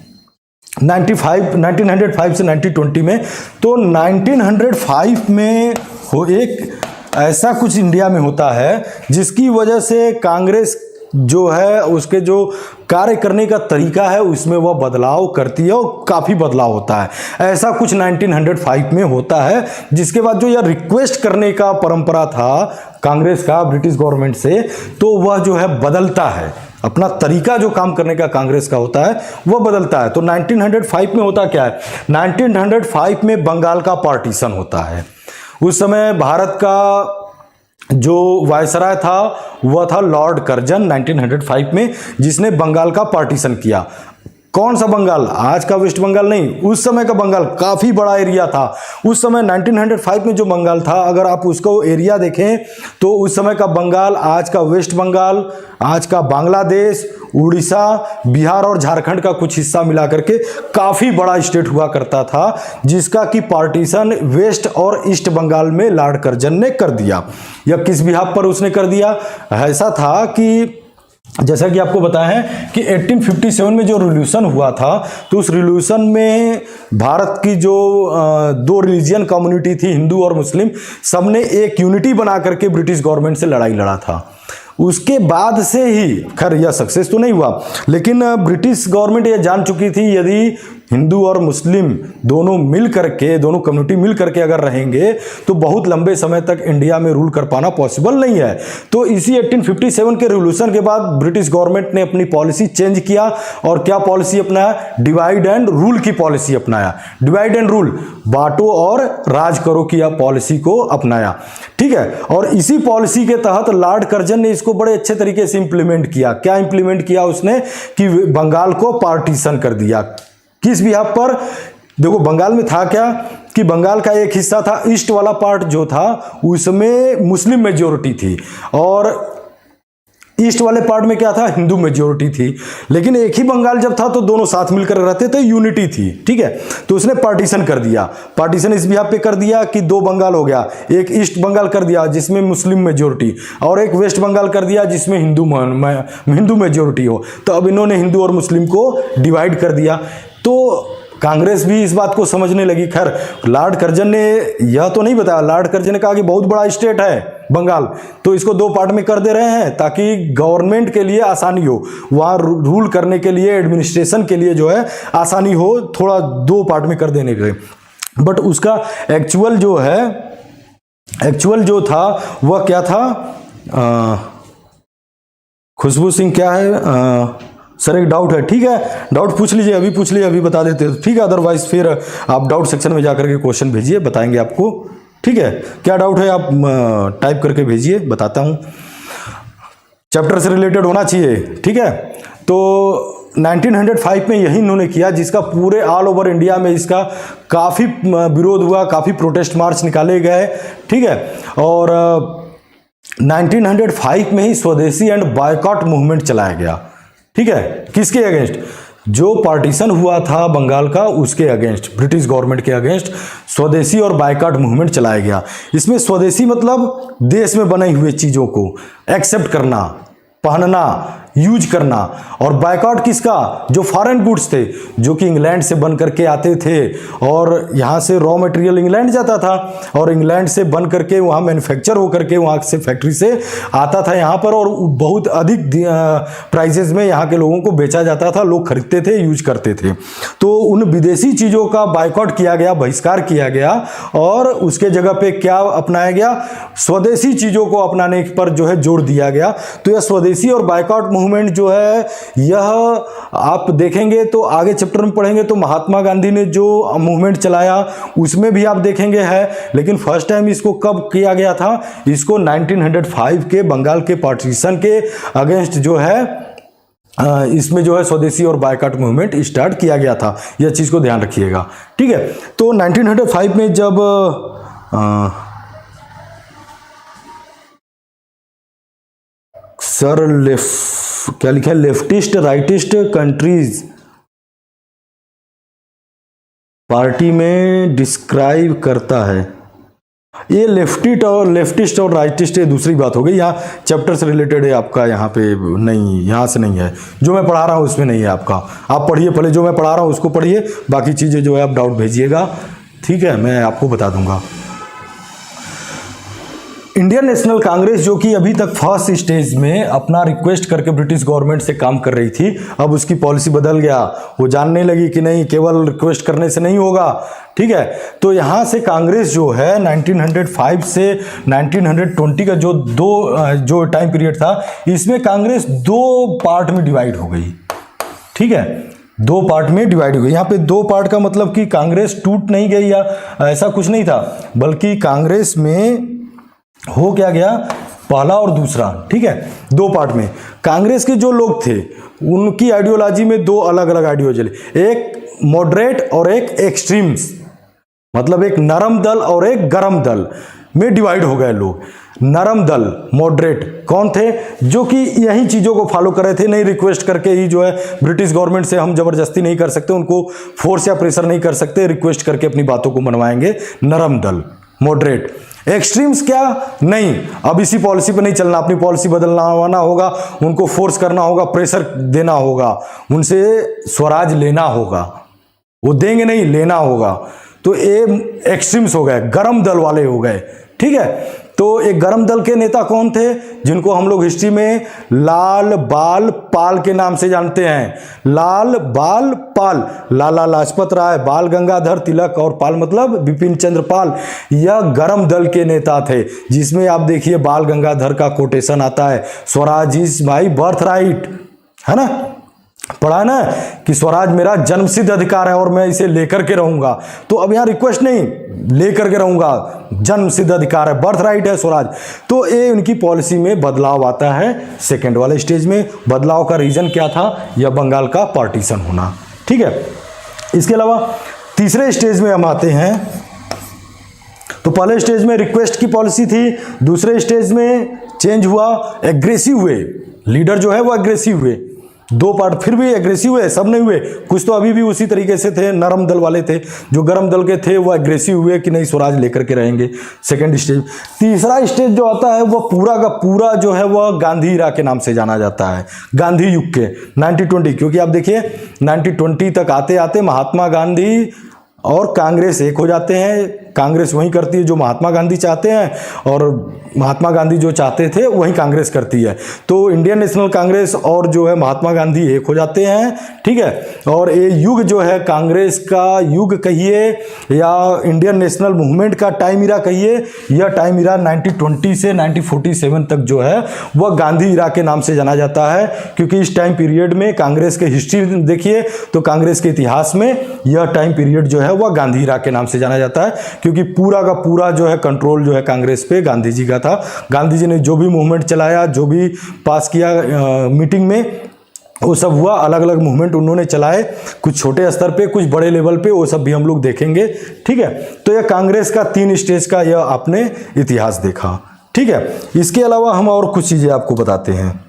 A: 1905 से 1920 में, तो 1905 में हो एक ऐसा कुछ इंडिया में होता है जिसकी वजह से कांग्रेस जो है उसके जो कार्य करने का तरीका है उसमें वह बदलाव करती है, और काफ़ी बदलाव होता है। ऐसा कुछ 1905 में होता है, जिसके बाद जो यह रिक्वेस्ट करने का परंपरा था कांग्रेस का ब्रिटिश गवर्नमेंट से, तो वह जो है बदलता है, अपना तरीका जो काम करने का कांग्रेस का होता है वह बदलता है। तो 1905 में होता क्या है, 1905 में बंगाल का पार्टीशन होता है। उस समय भारत का जो वायसराय था वह था लॉर्ड कर्जन 1905 में, जिसने बंगाल का पार्टीशन किया। कौन सा बंगाल? आज का वेस्ट बंगाल नहीं, उस समय का बंगाल काफ़ी बड़ा एरिया था। उस समय 1905 में जो बंगाल था, अगर आप उसको एरिया देखें तो उस समय का बंगाल आज का वेस्ट बंगाल, आज का बांग्लादेश, उड़ीसा, बिहार और झारखंड का कुछ हिस्सा मिला करके काफ़ी बड़ा स्टेट हुआ करता था, जिसका कि पार्टीशन वेस्ट और ईस्ट बंगाल में लॉर्ड कर्जन ने कर दिया। यह किस बिहाफ पर उसने कर दिया? ऐसा था कि जैसा कि आपको बताया है कि 1857 में जो रिवॉल्यूशन हुआ था, तो उस रिवॉल्यूशन में भारत की जो दो रिलीजियन कम्युनिटी थी, हिंदू और मुस्लिम, सबने एक यूनिटी बना करके ब्रिटिश गवर्नमेंट से लड़ाई लड़ा था। उसके बाद से ही, खैर यह सक्सेस तो नहीं हुआ, लेकिन ब्रिटिश गवर्नमेंट यह जान चुकी थी यदि हिंदू और मुस्लिम दोनों मिल करके, दोनों कम्युनिटी मिल करके अगर रहेंगे तो बहुत लंबे समय तक इंडिया में रूल कर पाना पॉसिबल नहीं है। तो इसी 1857 के रिवॉल्यूशन के बाद ब्रिटिश गवर्नमेंट ने अपनी पॉलिसी चेंज किया, और क्या पॉलिसी अपनाया? डिवाइड एंड रूल की पॉलिसी अपनाया। डिवाइड एंड रूल, बांटो और राज करो की पॉलिसी को अपनाया। ठीक है, और इसी पॉलिसी के तहत लॉर्ड कर्जन ने इसको बड़े अच्छे तरीके से इंप्लीमेंट किया। क्या इंप्लीमेंट किया उसने? कि बंगाल को पार्टीशन कर दिया। किस बिहाफ पर? देखो बंगाल में था क्या कि बंगाल का एक हिस्सा था, ईस्ट वाला पार्ट जो था उसमें मुस्लिम मेजोरिटी थी, और ईस्ट वाले पार्ट में क्या था? हिंदू मेजोरिटी थी। लेकिन एक ही बंगाल जब था तो दोनों साथ मिलकर रहते थे, यूनिटी थी। ठीक है, तो उसने पार्टीशन कर दिया। पार्टीशन इस बिहाफ पे कर दिया कि दो बंगाल हो गया, एक ईस्ट बंगाल कर दिया जिसमें मुस्लिम मेजोरिटी, और एक वेस्ट बंगाल कर दिया जिसमें हिंदू मेजोरिटी हो। तो अब इन्होंने हिंदू और मुस्लिम को डिवाइड कर दिया। तो कांग्रेस भी इस बात को समझने लगी। खैर लॉर्ड कर्जन ने यह तो नहीं बताया, लॉर्ड कर्जन ने कहा कि बहुत बड़ा स्टेट है बंगाल, तो इसको दो पार्ट में कर दे रहे हैं ताकि गवर्नमेंट के लिए आसानी हो, वहाँ रूल करने के लिए, एडमिनिस्ट्रेशन के लिए जो है आसानी हो, थोड़ा दो पार्ट में कर देने के। बट उसका एक्चुअल जो था वह क्या था? खुशबू सिंह क्या है? सर एक डाउट है। ठीक है, डाउट पूछ लीजिए, अभी पूछ लीजिए, अभी बता देते हैं। ठीक है, अदरवाइज फिर आप डाउट सेक्शन में जाकर के क्वेश्चन भेजिए, बताएंगे आपको। ठीक है, क्या डाउट है आप टाइप करके भेजिए, बताता हूँ। चैप्टर से रिलेटेड होना चाहिए। ठीक है, तो 1905 में यही इन्होंने किया, जिसका पूरे ऑल ओवर इंडिया में इसका काफ़ी विरोध हुआ, काफ़ी प्रोटेस्ट मार्च निकाले गए, ठीक है। और 1905 में ही स्वदेशी एंड बायकॉट मूवमेंट चलाया गया, ठीक है। किसके अगेंस्ट? जो पार्टीशन हुआ था बंगाल का, उसके अगेंस्ट, ब्रिटिश गवर्नमेंट के अगेंस्ट स्वदेशी और बायकॉट मूवमेंट चलाया गया। इसमें स्वदेशी मतलब देश में बनी हुई चीज़ों को एक्सेप्ट करना, पहनना, यूज करना, और बायकॉट किसका? जो फॉरेन गुड्स थे, जो कि इंग्लैंड से बन करके आते थे, और यहाँ से रॉ मटेरियल इंग्लैंड जाता था, और इंग्लैंड से बन करके वहाँ मैन्युफैक्चर होकर के वहाँ से फैक्ट्री से आता था यहाँ पर, और बहुत अधिक प्राइसेस में यहाँ के लोगों को बेचा जाता था, लोग खरीदते थे, यूज करते थे। तो उन विदेशी चीज़ों का बायकॉट किया गया, बहिष्कार किया गया, और उसके जगह पे क्या अपनाया गया? स्वदेशी चीज़ों को अपनाने पर जो है जोर दिया गया। तो यह स्वदेशी और बायकॉट मूवमेंट जो है, यह आप देखेंगे तो आगे चैप्टर में पढ़ेंगे तो महात्मा गांधी ने जो मूवमेंट चलाया उसमें भी आप देखेंगे है, लेकिन फर्स्ट टाइम इसको कब किया गया था? इसको 1905 के बंगाल के पार्टीशन के अगेंस्ट जो है, इसमें जो है स्वदेशी और बायकॉट मूवमेंट स्टार्ट किया गया था। यह चीज़ को ध्यान रखिएगा, ठीक है। तो 1905 में जब सर क्या लिखा है? लेफ्टिस्ट राइटिस्ट कंट्रीज पार्टी में डिस्क्राइब करता है। ये लेफ्टिस्ट और राइटिस्ट ये दूसरी बात हो गई, यहाँ चैप्टर से रिलेटेड है आपका, यहाँ पे नहीं, यहाँ से नहीं है, जो मैं पढ़ा रहा हूँ उसमें नहीं है आपका। आप पढ़िए पहले, जो मैं पढ़ा रहा हूँ उसको पढ़िए, बाकी चीज़ें जो है आप डाउट भेजिएगा, ठीक है, मैं आपको बता दूंगा। इंडियन नेशनल कांग्रेस जो कि अभी तक फर्स्ट स्टेज में अपना रिक्वेस्ट करके ब्रिटिश गवर्नमेंट से काम कर रही थी, अब उसकी पॉलिसी बदल गया। वो जानने लगी कि नहीं, केवल रिक्वेस्ट करने से नहीं होगा, ठीक है। तो यहाँ से कांग्रेस जो है 1905 से 1920 का जो टाइम पीरियड था, इसमें कांग्रेस दो पार्ट में डिवाइड हो गई, ठीक है। दो पार्ट में डिवाइड हो गई। यहाँ पे दो पार्ट का मतलब कि कांग्रेस टूट नहीं गई या ऐसा कुछ नहीं था, बल्कि कांग्रेस में हो क्या गया, पहला और दूसरा, ठीक है, दो पार्ट में। कांग्रेस के जो लोग थे उनकी आइडियोलॉजी में दो अलग अलग आइडियोलॉजी, एक मॉडरेट और एक एक्सट्रीम्स, मतलब एक नरम दल और एक गरम दल में डिवाइड हो गए लोग। नरम दल मॉडरेट कौन थे? जो कि यही चीज़ों को फॉलो कर रहे थे, नहीं रिक्वेस्ट करके ही जो है ब्रिटिश गवर्नमेंट से हम जबरदस्ती नहीं कर सकते, उनको फोर्स या प्रेशर नहीं कर सकते, रिक्वेस्ट करके अपनी बातों को मनवाएंगे, नरम दल मॉडरेट। एक्सट्रीम्स क्या? नहीं, अब इसी पॉलिसी पे नहीं चलना, अपनी पॉलिसी बदलना होगा, उनको फोर्स करना होगा, प्रेशर देना होगा, उनसे स्वराज लेना होगा, वो देंगे नहीं, लेना होगा। तो ये एक्सट्रीम्स हो गए, गरम दल वाले हो गए, ठीक है। तो एक गरम दल के नेता कौन थे? जिनको हम लोग हिस्ट्री में लाल बाल पाल के नाम से जानते हैं। लाल बाल पाल, लाला लाजपत राय, बाल गंगाधर तिलक, और पाल मतलब बिपिन चंद्र पाल, यह गरम दल के नेता थे। जिसमें आप देखिए बाल गंगाधर का कोटेशन आता है, Swaraj is my birth right, है ना, पढ़ा ना, कि स्वराज मेरा जन्मसिद्ध अधिकार है और मैं इसे लेकर के रहूंगा। तो अब यहाँ रिक्वेस्ट नहीं, लेकर के रहूंगा, जन्मसिद्ध अधिकार है, बर्थ राइट है स्वराज। तो ये उनकी पॉलिसी में बदलाव आता है सेकेंड वाले स्टेज में। बदलाव का रीजन क्या था? यह बंगाल का पार्टीशन होना, ठीक है। इसके अलावा तीसरे स्टेज में हम आते हैं। तो पहले स्टेज में रिक्वेस्ट की पॉलिसी थी, दूसरे स्टेज में चेंज हुआ, एग्रेसिव हुए, लीडर जो है वो एग्रेसिव हुए। दो पार्ट फिर भी एग्रेसिव हुए, सब नहीं हुए, कुछ तो अभी भी उसी तरीके से थे, नरम दल वाले थे। जो गरम दल के थे वो एग्रेसिव हुए कि नहीं स्वराज लेकर के रहेंगे, सेकंड स्टेज। तीसरा स्टेज जो आता है वो पूरा का पूरा जो है वह गांधी इरा के नाम से जाना जाता है, गांधी युग के 1920। क्योंकि आप देखिए 1920 तक आते आते महात्मा गांधी और कांग्रेस एक हो जाते हैं। कांग्रेस वही करती है जो महात्मा गांधी चाहते हैं, और महात्मा गांधी जो चाहते थे वही कांग्रेस करती है। तो इंडियन नेशनल कांग्रेस और जो है महात्मा गांधी एक हो जाते हैं, ठीक है। और ये युग जो है कांग्रेस का युग कहिए या इंडियन नेशनल मूवमेंट का टाइम इरा कहिए, यह टाइम इरा 1920 से 1947 तक जो है वह गांधी इरा के नाम से जाना जाता है। क्योंकि इस टाइम पीरियड में कांग्रेस के हिस्ट्री देखिए तो कांग्रेस के इतिहास में यह टाइम पीरियड जो है वह गांधी इरा के नाम से जाना जाता है। क्योंकि पूरा का पूरा जो है कंट्रोल जो है कांग्रेस पे गांधी जी का था। गांधी जी ने जो भी मूवमेंट चलाया, जो भी पास किया मीटिंग में, वो सब हुआ, अलग अलग मूवमेंट उन्होंने चलाए, कुछ छोटे स्तर पे, कुछ बड़े लेवल पे, वो सब भी हम लोग देखेंगे। ठीक है, तो यह कांग्रेस का 3 स्टेज का यह आपने इतिहास देखा। ठीक है, इसके अलावा हम और कुछ चीजें आपको बताते हैं।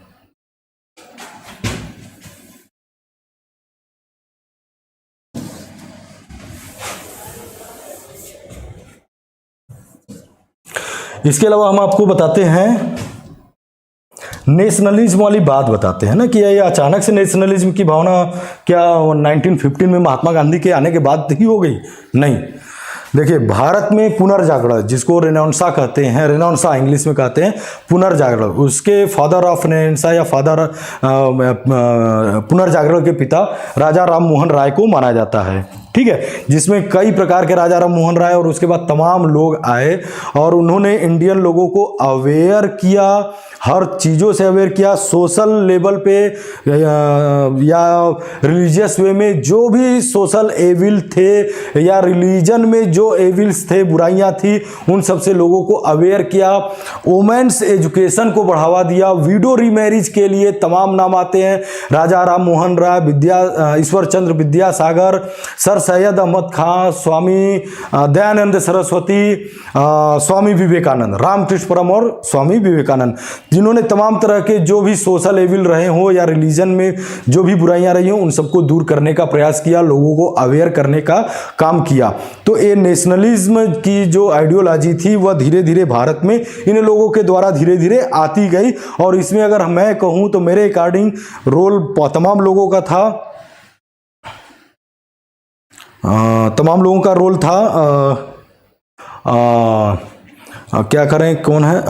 A: इसके अलावा हम आपको बताते हैं नेशनलिज्म वाली बात बताते हैं ना, कि ये अचानक से नेशनलिज्म की भावना क्या 1915 में महात्मा गांधी के आने के बाद ही हो गई? नहीं, देखिए भारत में पुनर्जागरण, जिसको रेनेसां कहते हैं, रेनेसां इंग्लिश में कहते हैं पुनर्जागरण, उसके फादर ऑफ रेनेसां या फादर पुनर्जागरण के पिता राजा राम मोहन राय को माना जाता है। ठीक है, जिसमें कई प्रकार के राजा राम मोहन राय और उसके बाद तमाम लोग आए और उन्होंने इंडियन लोगों को अवेयर किया, हर चीज़ों से अवेयर किया, सोशल लेवल पे या रिलीजियस वे में जो भी सोशल एविल थे या रिलीजन में जो एविल्स थे, बुराइयां थी, उन सब से लोगों को अवेयर किया। वोमेन्स एजुकेशन को बढ़ावा दिया, विडो रीमैरिज के लिए तमाम नाम आते हैं, राजा राम मोहन राय, ईश्वर चंद्र विद्यासागर, सर सैयद अहमद खां, स्वामी दयानंद सरस्वती, स्वामी विवेकानंद, रामकृष्ण परम और स्वामी विवेकानंद, जिन्होंने तमाम तरह के जो भी सोशल एविल रहे हो या रिलीजन में जो भी बुराइयां रही हो, उन सबको दूर करने का प्रयास किया, लोगों को अवेयर करने का काम किया। तो ये नेशनलिज्म की जो आइडियोलॉजी थी वह धीरे धीरे भारत में इन लोगों के द्वारा धीरे धीरे आती गई। और इसमें अगर मैं कहूँ तो मेरे अकॉर्डिंग रोल तमाम लोगों का था, तमाम लोगों का रोल था। क्या करें, कौन है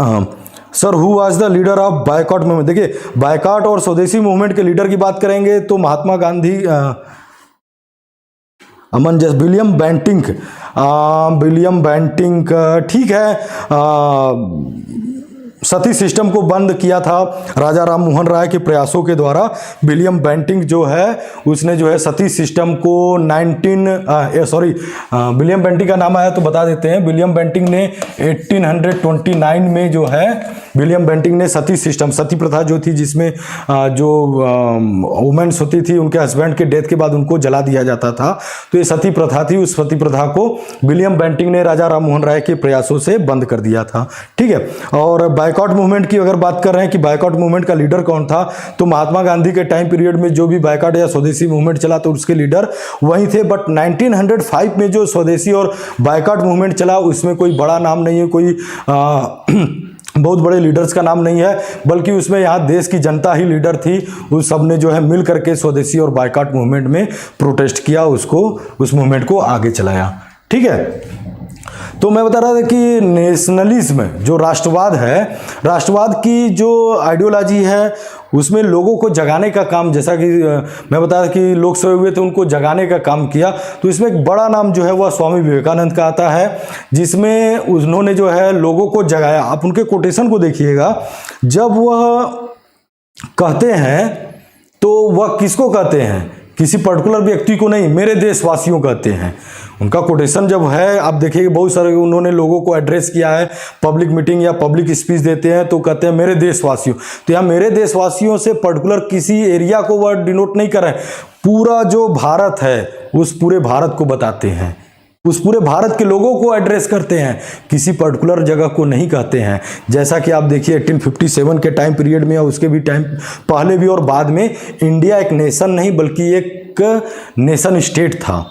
A: sir, who was the leader of boycott movement? देखिए बायकॉट और स्वदेशी मूवमेंट के लीडर की बात करेंगे तो महात्मा गांधी, अमन जैस, विलियम बेंटिंक, ठीक है। सती सिस्टम को बंद किया था राजा राम मोहन राय के प्रयासों के द्वारा। विलियम बेंटिंक जो है उसने जो है सती सिस्टम को विलियम बेंटिंक का नाम आया तो बता देते हैं। विलियम बेंटिंक ने 1829 में जो है विलियम बेंटिंक ने सती सिस्टम, सती प्रथा जो थी, जिसमें जो वुमेन्स होती थी उनके हस्बैंड के डेथ के बाद उनको जला दिया जाता था, तो ये सती प्रथा थी। उस सती प्रथा को विलियम बेंटिंक ने राजा राम मोहन राय के प्रयासों से बंद कर दिया था। ठीक है, और बायकॉट मूवमेंट की अगर बात कर रहे हैं कि बायकॉट मूवमेंट का लीडर कौन था, तो महात्मा गांधी के टाइम पीरियड में जो भी बायकॉट या स्वदेशी मूवमेंट चला तो उसके लीडर वही थे। बट 1905 में जो स्वदेशी और बायकॉट मूवमेंट चला उसमें कोई बड़ा नाम नहीं है, कोई बहुत बड़े लीडर्स का नाम नहीं है, बल्कि उसमें यहाँ देश की जनता ही लीडर थी। उस सब ने जो है मिल करके स्वदेशी और बायकॉट मूवमेंट में प्रोटेस्ट किया, उस मूवमेंट को आगे चलाया। ठीक है, तो मैं बता रहा था कि नेशनलिज्म जो राष्ट्रवाद है, राष्ट्रवाद की जो आइडियोलॉजी है उसमें लोगों को जगाने का काम, जैसा कि मैं बताया कि लोग सोए हुए थे उनको जगाने का काम किया, तो इसमें एक बड़ा नाम जो है वह स्वामी विवेकानंद का आता है, जिसमें उन्होंने जो है लोगों को जगाया। आप उनके कोटेशन को देखिएगा, जब वह कहते हैं तो वह किसको कहते हैं? किसी पर्टिकुलर व्यक्ति को नहीं, मेरे देशवासियों कहते हैं। उनका कोटेशन जब है, आप देखिए बहुत सारे उन्होंने लोगों को एड्रेस किया है, पब्लिक मीटिंग या पब्लिक स्पीच देते हैं तो कहते हैं मेरे देशवासियों। तो यहाँ मेरे देशवासियों से पर्टिकुलर किसी एरिया को वह डिनोट नहीं कर रहे हैं, पूरा जो भारत है उस पूरे भारत को बताते हैं, उस पूरे भारत के लोगों को एड्रेस करते हैं, किसी पर्टिकुलर जगह को नहीं कहते हैं। जैसा कि आप देखिए 1857 के टाइम पीरियड में या उसके भी टाइम पहले भी और बाद में, इंडिया एक नेशन नहीं बल्कि एक नेशन स्टेट था।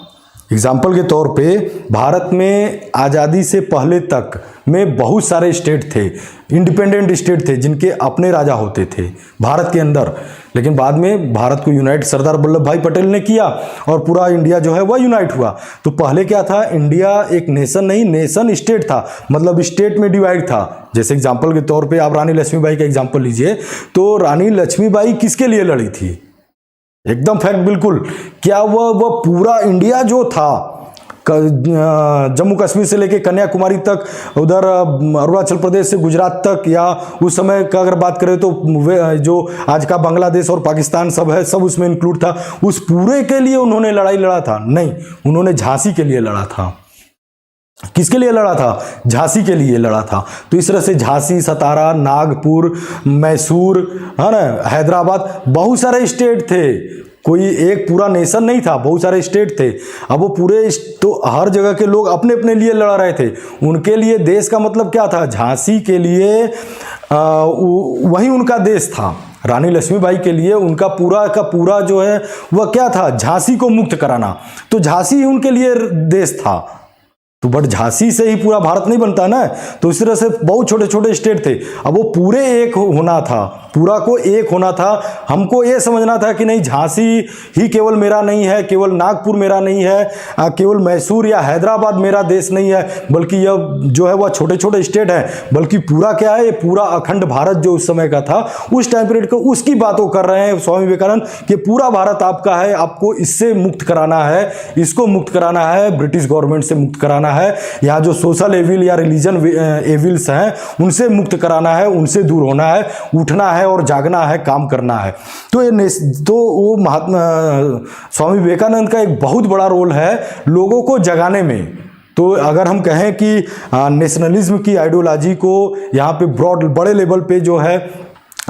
A: एग्जाम्पल के तौर पे भारत में आज़ादी से पहले तक में बहुत सारे स्टेट थे, इंडिपेंडेंट स्टेट थे जिनके अपने राजा होते थे भारत के अंदर, लेकिन बाद में भारत को यूनाइट सरदार वल्लभ भाई पटेल ने किया और पूरा इंडिया जो है वह यूनाइट हुआ। तो पहले क्या था, इंडिया एक नेशन नहीं नेशन स्टेट था, मतलब स्टेट में डिवाइड था। जैसे एग्जाम्पल के तौर पे आप रानी लक्ष्मीबाई का एग्जाम्पल लीजिए, तो रानी लक्ष्मीबाई किसके लिए लड़ी थी? एकदम फैक्ट बिल्कुल, क्या वह पूरा इंडिया जो था, जम्मू कश्मीर से लेके कन्याकुमारी तक, उधर अरुणाचल प्रदेश से गुजरात तक, या उस समय का अगर बात करें तो जो आज का बांग्लादेश और पाकिस्तान सब है, सब उसमें इंक्लूड था, उस पूरे के लिए उन्होंने लड़ाई लड़ा था? नहीं, उन्होंने झांसी के लिए लड़ा था। किसके लिए लड़ा था? झांसी के लिए लड़ा था। तो इस तरह से झांसी, सतारा, नागपुर, मैसूर, है ना, हैदराबाद, बहुत सारे स्टेट थे, कोई एक पूरा नेशन नहीं था, बहुत सारे स्टेट थे। अब वो पूरे तो हर जगह के लोग अपने अपने लिए लड़ा रहे थे। उनके लिए देश का मतलब क्या था? झांसी के लिए वही उनका देश था। रानी लक्ष्मीबाई के लिए उनका पूरा का पूरा जो है वह क्या था? झांसी को मुक्त कराना। तो झांसी ही उनके लिए देश था। तो बट झांसी से ही पूरा भारत नहीं बनता ना। तो इस तरह से बहुत छोटे छोटे स्टेट थे। अब वो पूरे एक होना था, पूरा को एक होना था। हमको ये समझना था कि नहीं, झांसी ही केवल मेरा नहीं है, केवल नागपुर मेरा नहीं है, केवल मैसूर या हैदराबाद मेरा देश नहीं है, बल्कि यह जो है वह छोटे छोटे स्टेट है, बल्कि पूरा क्या है, ये पूरा अखंड भारत जो उस समय का था, उस टाइम पीरियड को, उसकी बातों कर रहे हैं स्वामी विवेकानंद कि पूरा भारत आपका है, आपको इससे मुक्त कराना है, इसको मुक्त कराना है, ब्रिटिश गवर्नमेंट से मुक्त कराना है, यहाँ जो सोशल एविल या रिलीजन एविल्स हैं उनसे मुक्त कराना है, उनसे दूर होना है, उठना है और जागना है, काम करना है। तो ये तो वो महात्मा स्वामी विवेकानंद का एक बहुत बड़ा रोल है लोगों को जगाने में। तो अगर हम कहें कि नेशनलिज्म की आइडियोलॉजी को यहाँ पे ब्रॉड बड़े लेवल पे जो है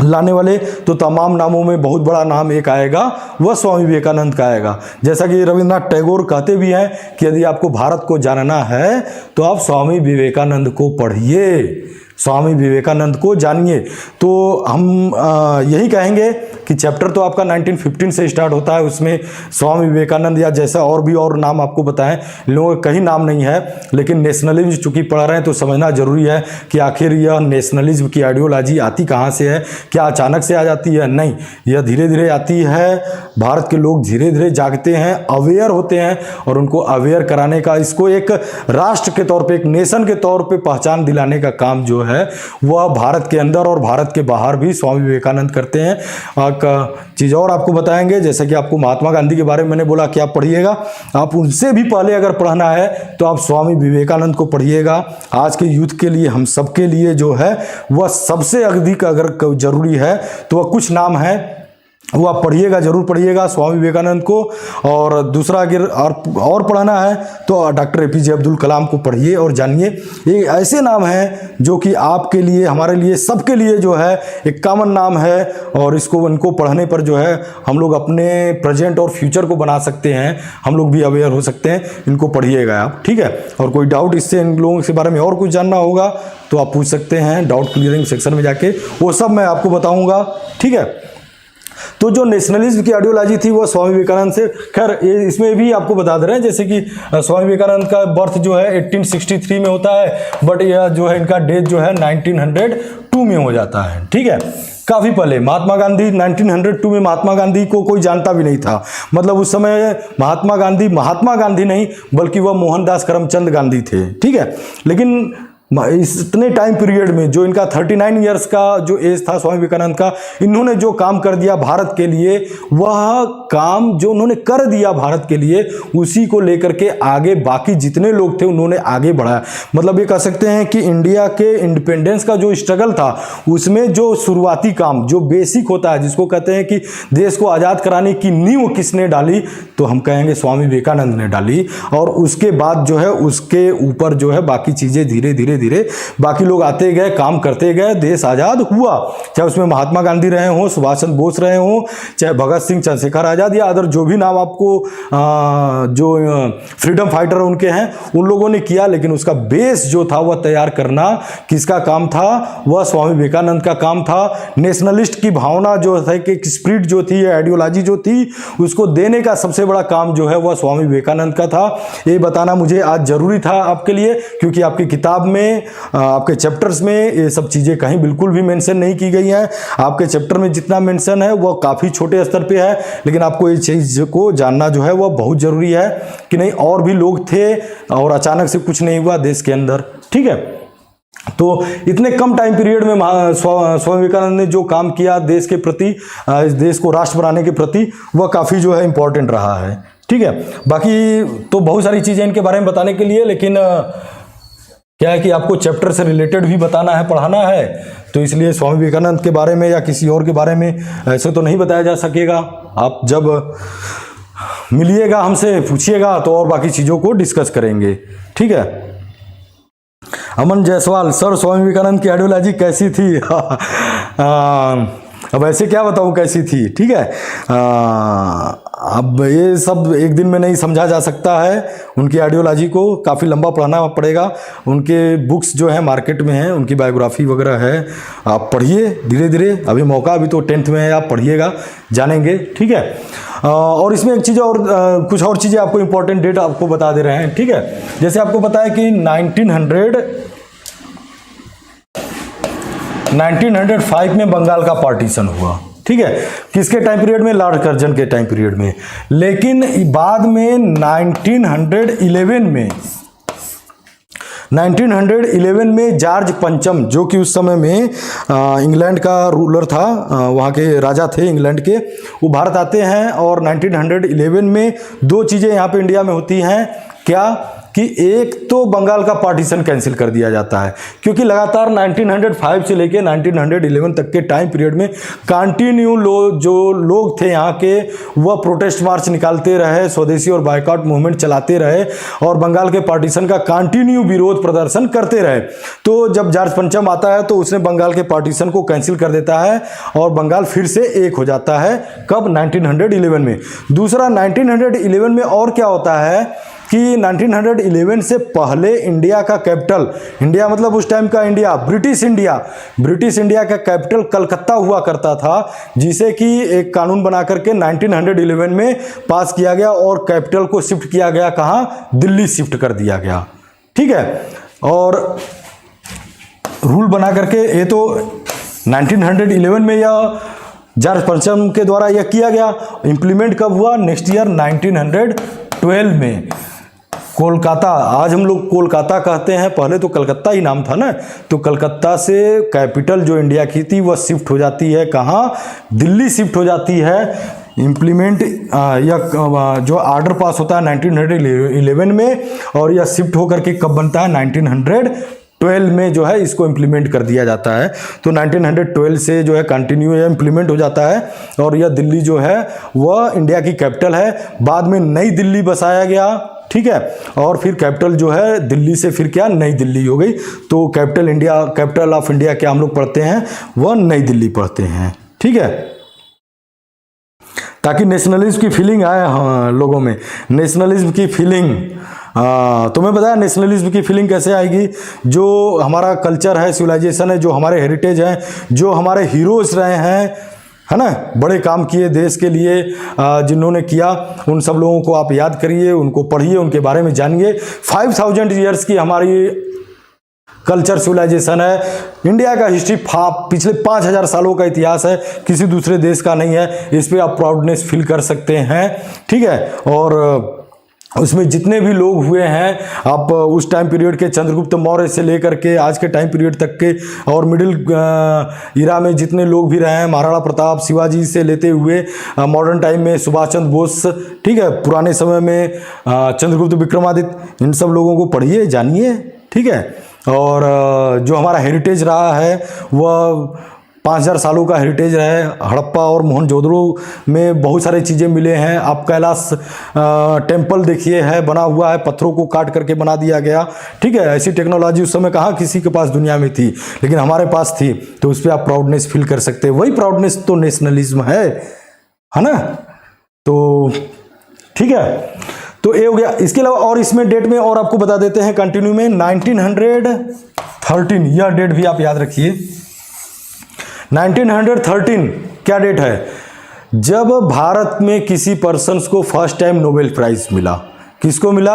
A: लाने वाले, तो तमाम नामों में बहुत बड़ा नाम एक आएगा, वह स्वामी विवेकानंद का आएगा। जैसा कि रविंद्रनाथ टैगोर कहते भी हैं कि यदि आपको भारत को जानना है तो आप स्वामी विवेकानंद को पढ़िए, स्वामी विवेकानंद को जानिए। तो हम यही कहेंगे कि चैप्टर तो आपका 1915 से स्टार्ट होता है, उसमें स्वामी विवेकानंद या जैसा और नाम आपको बताएं, लोगों के कहीं नाम नहीं है, लेकिन नेशनलिज्म चूंकि पढ़ रहे हैं तो समझना जरूरी है कि आखिर यह नेशनलिज्म की आइडियोलॉजी आती कहाँ से है, क्या अचानक से आ जाती है? नहीं, यह धीरे धीरे आती है। भारत के लोग धीरे धीरे जागते हैं, अवेयर होते हैं, और उनको अवेयर कराने का, इसको एक राष्ट्र के तौर पर, एक नेशन के तौर पर पहचान दिलाने का काम जो है वह भारत के अंदर और भारत के बाहर भी स्वामी विवेकानंद करते हैं। चीज़ और आपको बताएंगे, जैसे कि आपको महात्मा गांधी के बारे में मैंने बोला कि आप पढ़िएगा, आप उनसे भी पहले अगर पढ़ना है तो आप स्वामी विवेकानंद को पढ़िएगा। आज के यूथ के लिए, हम सबके लिए जो है वह सबसे अधिक अगर जरूरी है तो वह कुछ नाम है, वो आप पढ़िएगा, जरूर पढ़िएगा स्वामी विवेकानंद को। और दूसरा अगर और पढ़ना है तो डॉक्टर एपीजे अब्दुल कलाम को पढ़िए और जानिए। ये ऐसे नाम हैं जो कि आपके लिए, हमारे लिए, सबके लिए जो है एक कॉमन नाम है, और इनको पढ़ने पर जो है हम लोग अपने प्रेजेंट और फ्यूचर को बना सकते हैं, हम लोग भी अवेयर हो सकते हैं। इनको पढ़िएगा आप, ठीक है। और कोई डाउट इससे, इन लोगों के बारे में और कुछ जानना होगा तो आप पूछ सकते हैं डाउट क्लियरिंग सेक्शन में जाके, वो सब मैं आपको बताऊँगा, ठीक है। तो जो नेशनलिज्म की आइडियोलॉजी थी वो स्वामी विवेकानंद से, खैर इसमें भी आपको बता दे रहे हैं, जैसे कि स्वामी विवेकानंद का बर्थ जो है 1863 में होता है, बट यह जो है इनका डेथ जो है 1902 में हो जाता है, ठीक है, काफ़ी पहले। महात्मा गांधी 1902 में, महात्मा गांधी को कोई जानता भी नहीं था, मतलब उस समय महात्मा गांधी नहीं बल्कि वह मोहनदास करमचंद गांधी थे, ठीक है। लेकिन इतने टाइम पीरियड में जो इनका 39 इयर्स का जो एज था स्वामी विवेकानंद का, इन्होंने जो काम कर दिया भारत के लिए, वह काम जो उन्होंने कर दिया भारत के लिए, उसी को लेकर के आगे बाकी जितने लोग थे उन्होंने आगे बढ़ाया। मतलब ये कह सकते हैं कि इंडिया के इंडिपेंडेंस का जो स्ट्रगल था उसमें जो शुरुआती काम, जो बेसिक होता है, जिसको कहते हैं कि देश को आज़ाद कराने की नींव किसने डाली, तो हम कहेंगे स्वामी विवेकानंद ने डाली। और उसके बाद जो है उसके ऊपर जो है बाकी चीज़ें धीरे धीरे बाकी लोग आते गए, काम करते गए, देश आज़ाद हुआ। चाहे उसमें महात्मा गांधी रहे हों, सुभाष चंद्र बोस रहे हों, चाहे भगत सिंह, चंद्रशेखर आज़ाद या अदर जो भी नाम आपको जो फ्रीडम फाइटर उनके हैं, उन लोगों ने किया। लेकिन उसका बेस जो था वह तैयार करना किसका काम था? वह स्वामी विवेकानंद का काम था। नेशनलिस्ट की भावना जो है, कि स्पिरिट जो थी, आइडियोलॉजी जो थी, उसको देने का सबसे बड़ा काम जो है वह स्वामी विवेकानंद का था। ये बताना मुझे आज जरूरी था आपके लिए, क्योंकि आपकी किताब में, आपके चैप्टर्स में ये सब चीज़ें कहीं बिल्कुल भी मेंशन नहीं की गई हैं। आपके चैप्टर में जितना मेंशन है वह काफ़ी छोटे स्तर पे है, लेकिन आपको इस चीज़ को जानना जो है वह बहुत ज़रूरी है कि नहीं, और भी लोग थे और अचानक से कुछ नहीं हुआ देश के अंदर, ठीक है। तो इतने कम टाइम पीरियड में स्वामी विवेकानंद ने जो काम किया देश के प्रति, इस देश को राष्ट्र बनाने के प्रति, वह काफ़ी जो है इम्पोर्टेंट रहा है, ठीक है। बाकी तो बहुत सारी चीज़ें इनके बारे में बताने के लिए, लेकिन क्या है कि आपको चैप्टर से रिलेटेड भी बताना है, पढ़ाना है, तो इसलिए स्वामी विवेकानंद के बारे में या किसी और के बारे में ऐसे तो नहीं बताया जा सकेगा। आप जब मिलिएगा हमसे, पूछिएगा तो और बाकी चीज़ों को डिस्कस करेंगे, ठीक है। अमन जायसवाल, सर स्वामी विवेकानंद की आइडियोलॉजी कैसी थी? अब ऐसे क्या बताऊँ कैसी थी, ठीक है। अब ये सब एक दिन में नहीं समझा जा सकता है। उनकी आइडियोलॉजी को काफ़ी लंबा पढ़ना पड़ेगा। उनके बुक्स जो हैं मार्केट में हैं, उनकी बायोग्राफी वगैरह है, आप पढ़िए धीरे धीरे। अभी मौका, अभी तो 10th में है, आप पढ़िएगा, जानेंगे, ठीक है। और इसमें एक चीज़ और, कुछ और चीज़ें आपको इंपॉर्टेंट डेट आपको बता दे रहे हैं, ठीक है। जैसे आपको पता है कि 1905 में बंगाल का पार्टीशन हुआ, ठीक है। किसके टाइम पीरियड में? लॉर्ड कर्जन के टाइम पीरियड में। लेकिन बाद में 1911 में जॉर्ज पंचम, जो कि उस समय में इंग्लैंड का रूलर था, वहाँ के राजा थे इंग्लैंड के, वो भारत आते हैं। और 1911 में दो चीज़ें यहाँ पे इंडिया में होती हैं। क्या कि एक तो बंगाल का पार्टीशन कैंसिल कर दिया जाता है, क्योंकि लगातार 1905 से लेके 1911 तक के टाइम पीरियड में कंटिन्यू जो लोग थे यहाँ के, वह प्रोटेस्ट मार्च निकालते रहे, स्वदेशी और बायकॉट मूवमेंट चलाते रहे और बंगाल के पार्टीशन का कंटिन्यू विरोध प्रदर्शन करते रहे। तो जब जॉर्ज पंचम आता है तो उसने बंगाल के पार्टीशन को कैंसिल कर देता है और बंगाल फिर से एक हो जाता है। कब? 1911 में। दूसरा, 1911 में और क्या होता है कि 1911 से पहले इंडिया का कैपिटल, इंडिया मतलब उस टाइम का इंडिया, ब्रिटिश इंडिया का कैपिटल कलकत्ता हुआ करता था, जिसे कि एक कानून बना करके 1911 में पास किया गया और कैपिटल को शिफ्ट किया गया। कहाँ? दिल्ली शिफ्ट कर दिया गया, ठीक है। और रूल बना करके, ये तो 1911 में यह जॉर्ज पंचम के द्वारा यह किया गया। इंप्लीमेंट कब हुआ? नेक्स्ट ईयर 1912 में। कोलकाता, आज हम लोग कोलकाता कहते हैं, पहले तो कलकत्ता ही नाम था ना। तो कलकत्ता से कैपिटल जो इंडिया की थी वह शिफ्ट हो जाती है। कहाँ? दिल्ली शिफ्ट हो जाती है। इम्प्लीमेंट या जो आर्डर पास होता है 1911 में, और यह शिफ्ट होकर के कब बनता है? 1912 में जो है इसको इम्प्लीमेंट कर दिया जाता है। तो 1912 से जो है कंटिन्यू यह इम्प्लीमेंट हो जाता है और यह दिल्ली जो है वह इंडिया की कैपिटल है। बाद में नई दिल्ली बसाया गया, ठीक है। और फिर कैपिटल जो है दिल्ली से फिर क्या? नई दिल्ली हो गई। तो कैपिटल ऑफ इंडिया क्या हम लोग पढ़ते हैं? वह नई दिल्ली पढ़ते हैं, ठीक है। ताकि नेशनलिज्म की फीलिंग आए लोगों में, नेशनलिज्म की फीलिंग। तुम्हें पता है नेशनलिज्म की फीलिंग कैसे आएगी? जो हमारा कल्चर है, सिविलाइजेशन है, जो हमारे हेरिटेज है, जो हमारे हीरोज रहे हैं, है ना, बड़े काम किए देश के लिए, जिन्होंने किया, उन सब लोगों को आप याद करिए, उनको पढ़िए, उनके बारे में जानिए। 5000 ईयर्स की हमारी कल्चर सिविलाइजेशन है। इंडिया का हिस्ट्री पिछले 5000 सालों का इतिहास है, किसी दूसरे देश का नहीं है। इस पर आप प्राउडनेस फील कर सकते हैं, ठीक है। और उसमें जितने भी लोग हुए हैं, आप उस टाइम पीरियड के चंद्रगुप्त मौर्य से लेकर के आज के टाइम पीरियड तक के, और मिडिल इरा में जितने लोग भी रहे हैं, महाराणा प्रताप, शिवाजी से लेते हुए मॉडर्न टाइम में सुभाष चंद्र बोस, ठीक है, पुराने समय में चंद्रगुप्त विक्रमादित्य, इन सब लोगों को पढ़िए, जानिए, ठीक है। और जो हमारा हेरिटेज रहा है वह 5000 सालों का हेरिटेज है। हड़प्पा और मोहनजोदड़ो में बहुत सारी चीज़ें मिले हैं। आप कैलाश टेम्पल देखिए, है बना हुआ है, पत्थरों को काट करके बना दिया गया, ठीक है। ऐसी टेक्नोलॉजी उस समय कहाँ किसी के पास दुनिया में थी, लेकिन हमारे पास थी। तो उस पर आप प्राउडनेस फील कर सकते हैं। वही प्राउडनेस तो नेशनलिज्म है ना। तो ठीक है, तो ये हो गया। इसके अलावा और इसमें डेट में और आपको बता देते हैं कंटिन्यू में 1913, यह डेट भी आप याद रखिए। 1913 क्या डेट है? जब भारत में किसी पर्सन्स को फर्स्ट टाइम नोबेल प्राइज मिला। किसको मिला?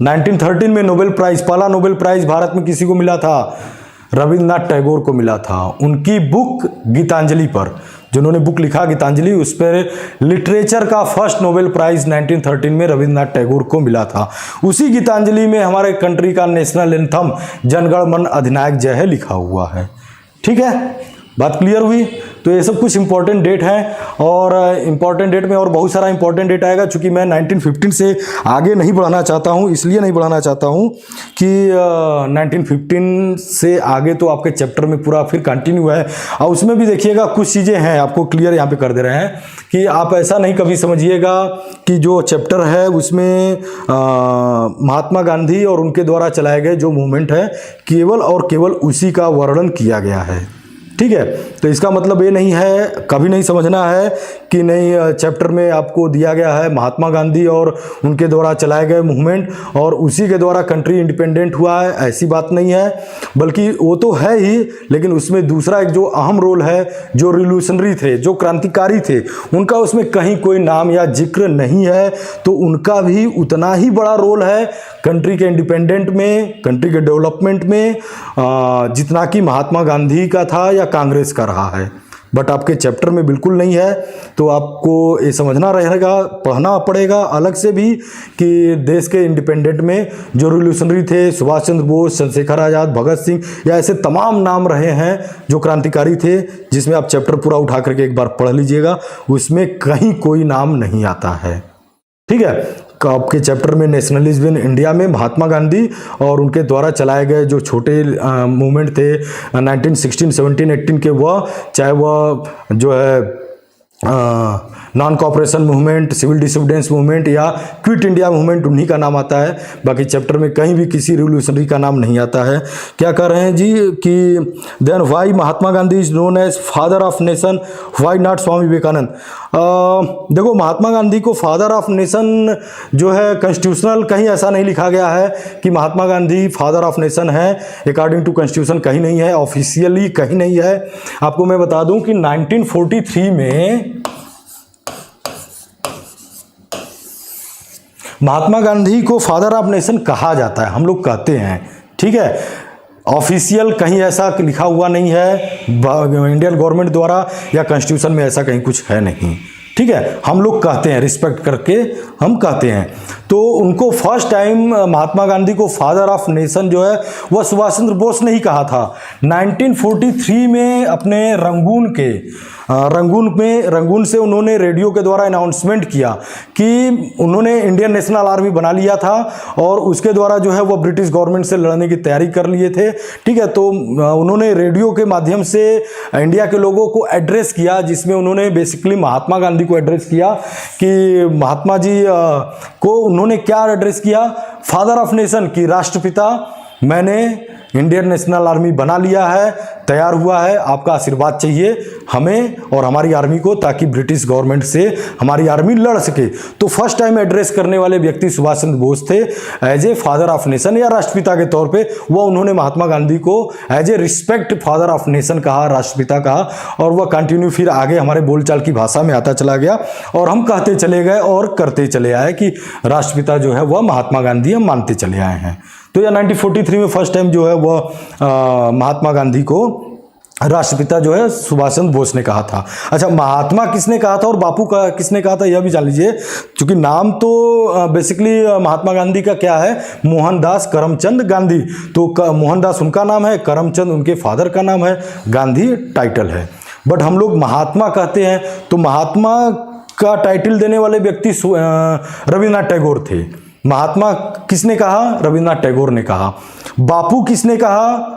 A: 1913 में नोबेल प्राइज, पहला नोबेल प्राइज भारत में किसी को मिला था? रविंद्रनाथ टैगोर को मिला था। उनकी बुक गीतांजलि पर, जिन्होंने बुक लिखा गीतांजलि, उस पर लिटरेचर का फर्स्ट नोबेल प्राइज 1913 में रविंद्रनाथ टैगोर को मिला था। उसी गीतांजलि में हमारे कंट्री का नेशनल एंथम जनगण मन अधिनायक जय है लिखा हुआ है, ठीक है। बात क्लियर हुई? तो ये सब कुछ इंपॉर्टेंट डेट हैं, और इंपॉर्टेंट डेट में और बहुत सारा इंपॉर्टेंट डेट आएगा। चूँकि मैं 1915 से आगे नहीं बढ़ाना चाहता हूँ, इसलिए नहीं बढ़ाना चाहता हूँ कि 1915 से आगे तो आपके चैप्टर में पूरा फिर कंटिन्यू है, और उसमें भी देखिएगा कुछ चीज़ें हैं आपको क्लियर यहाँ पे कर दे रहे हैं कि आप ऐसा नहीं कभी समझिएगा कि जो चैप्टर है उसमें महात्मा गांधी और उनके द्वारा चलाए गए जो मूवमेंट है केवल और केवल उसी का वर्णन किया गया है, ठीक है। तो इसका मतलब ये नहीं है, कभी नहीं समझना है कि नहीं चैप्टर में आपको दिया गया है महात्मा गांधी और उनके द्वारा चलाए गए मूवमेंट और उसी के द्वारा कंट्री इंडिपेंडेंट हुआ है, ऐसी बात नहीं है। बल्कि वो तो है ही, लेकिन उसमें दूसरा एक जो अहम रोल है, जो रिवोल्यूशनरी थे, जो क्रांतिकारी थे, उनका उसमें कहीं कोई नाम या जिक्र नहीं है। तो उनका भी उतना ही बड़ा रोल है कंट्री के इंडिपेंडेंट में, कंट्री के डेवलपमेंट में, जितना कि महात्मा गांधी का था या कांग्रेस का रहा है। बट आपके चैप्टर में बिल्कुल नहीं है, तो आपको ये समझना रहेगा, पढ़ना पड़ेगा अलग से भी कि देश के इंडिपेंडेंट में जो रिवोल्यूशनरी थे, सुभाष चंद्र बोस, चंद्रशेखर आज़ाद, भगत सिंह, या ऐसे तमाम नाम रहे हैं जो क्रांतिकारी थे, जिसमें आप चैप्टर पूरा उठा करके एक बार पढ़ लीजिएगा, उसमें कहीं कोई नाम नहीं आता है, ठीक है। आपके चैप्टर में नेशनलिज्म इन इंडिया में महात्मा गांधी और उनके द्वारा चलाए गए जो छोटे मूवमेंट थे 1916, 17, 18 के, वह चाहे वह जो है non cooperation movement, civil disobedience movement या क्विट इंडिया मूवमेंट, उन्हीं का नाम आता है। बाकी चैप्टर में कहीं भी किसी रिवोल्यूशनरी का नाम नहीं आता है। क्या कर रहे हैं जी कि then why Mahatma Gandhi is known as father of nation, why not Swami Vivekananda. देखो, महात्मा गांधी को फादर ऑफ नेशन जो है कॉन्स्टिट्यूशनल कहीं ऐसा नहीं लिखा गया है कि Mahatma Gandhi father of nation है, अकॉर्डिंग टू कॉन्स्टिट्यूशन कहीं नहीं है, ऑफिशियली कहीं नहीं है। आपको मैं बता दूं कि 1943 में महात्मा गांधी को फादर ऑफ नेशन कहा जाता है, हम लोग कहते हैं, ठीक है। ऑफिशियल कहीं ऐसा लिखा हुआ नहीं है इंडियन गवर्नमेंट द्वारा, या कॉन्स्टिट्यूशन में ऐसा कहीं कुछ है नहीं, ठीक है। हम लोग कहते हैं, रिस्पेक्ट करके हम कहते हैं। तो उनको फर्स्ट टाइम महात्मा गांधी को फादर ऑफ नेशन जो है वह सुभाष चंद्र बोस ने ही कहा था। 1943 में अपने रंगून से उन्होंने रेडियो के द्वारा अनाउंसमेंट किया कि उन्होंने इंडियन नेशनल आर्मी बना लिया था और उसके द्वारा जो है वो ब्रिटिश गवर्नमेंट से लड़ने की तैयारी कर लिए थे, ठीक है। तो उन्होंने रेडियो के माध्यम से इंडिया के लोगों को एड्रेस किया, जिसमें उन्होंने बेसिकली महात्मा गांधी को एड्रेस किया कि महात्मा जी को उन्होंने क्या एड्रेस किया, फादर ऑफ नेशन की राष्ट्रपिता, मैंने इंडियन नेशनल आर्मी बना लिया है, तैयार हुआ है, आपका आशीर्वाद चाहिए हमें और हमारी आर्मी को, ताकि ब्रिटिश गवर्नमेंट से हमारी आर्मी लड़ सके। तो फर्स्ट टाइम एड्रेस करने वाले व्यक्ति सुभाष चंद्र बोस थे as a father of nation या राष्ट्रपिता के तौर पे। वह उन्होंने महात्मा गांधी को as a respect father of nation कहा, राष्ट्रपिता कहा, और वह कंटिन्यू फिर आगे हमारे बोलचाल की भाषा में आता चला गया और हम कहते चले गए और करते चले आए कि राष्ट्रपिता जो है वह महात्मा गांधी हम मानते चले आए हैं। तो यह 1943 में फर्स्ट टाइम जो है वह महात्मा गांधी को राष्ट्रपिता जो है सुभाष चंद्र बोस ने कहा था। अच्छा, महात्मा किसने कहा था और बापू का किसने कहा था यह भी जान लीजिए, क्योंकि नाम तो बेसिकली महात्मा गांधी का क्या है, मोहनदास करमचंद गांधी। तो मोहनदास उनका नाम है, करमचंद उनके फादर का नाम है, गांधी टाइटल है। बट हम लोग महात्मा कहते हैं, तो महात्मा का टाइटल देने वाले व्यक्ति रविन्द्रनाथ टैगोर थे। महात्मा किसने कहा, रविन्द्रनाथ टैगोर ने कहा। बापू किसने कहा,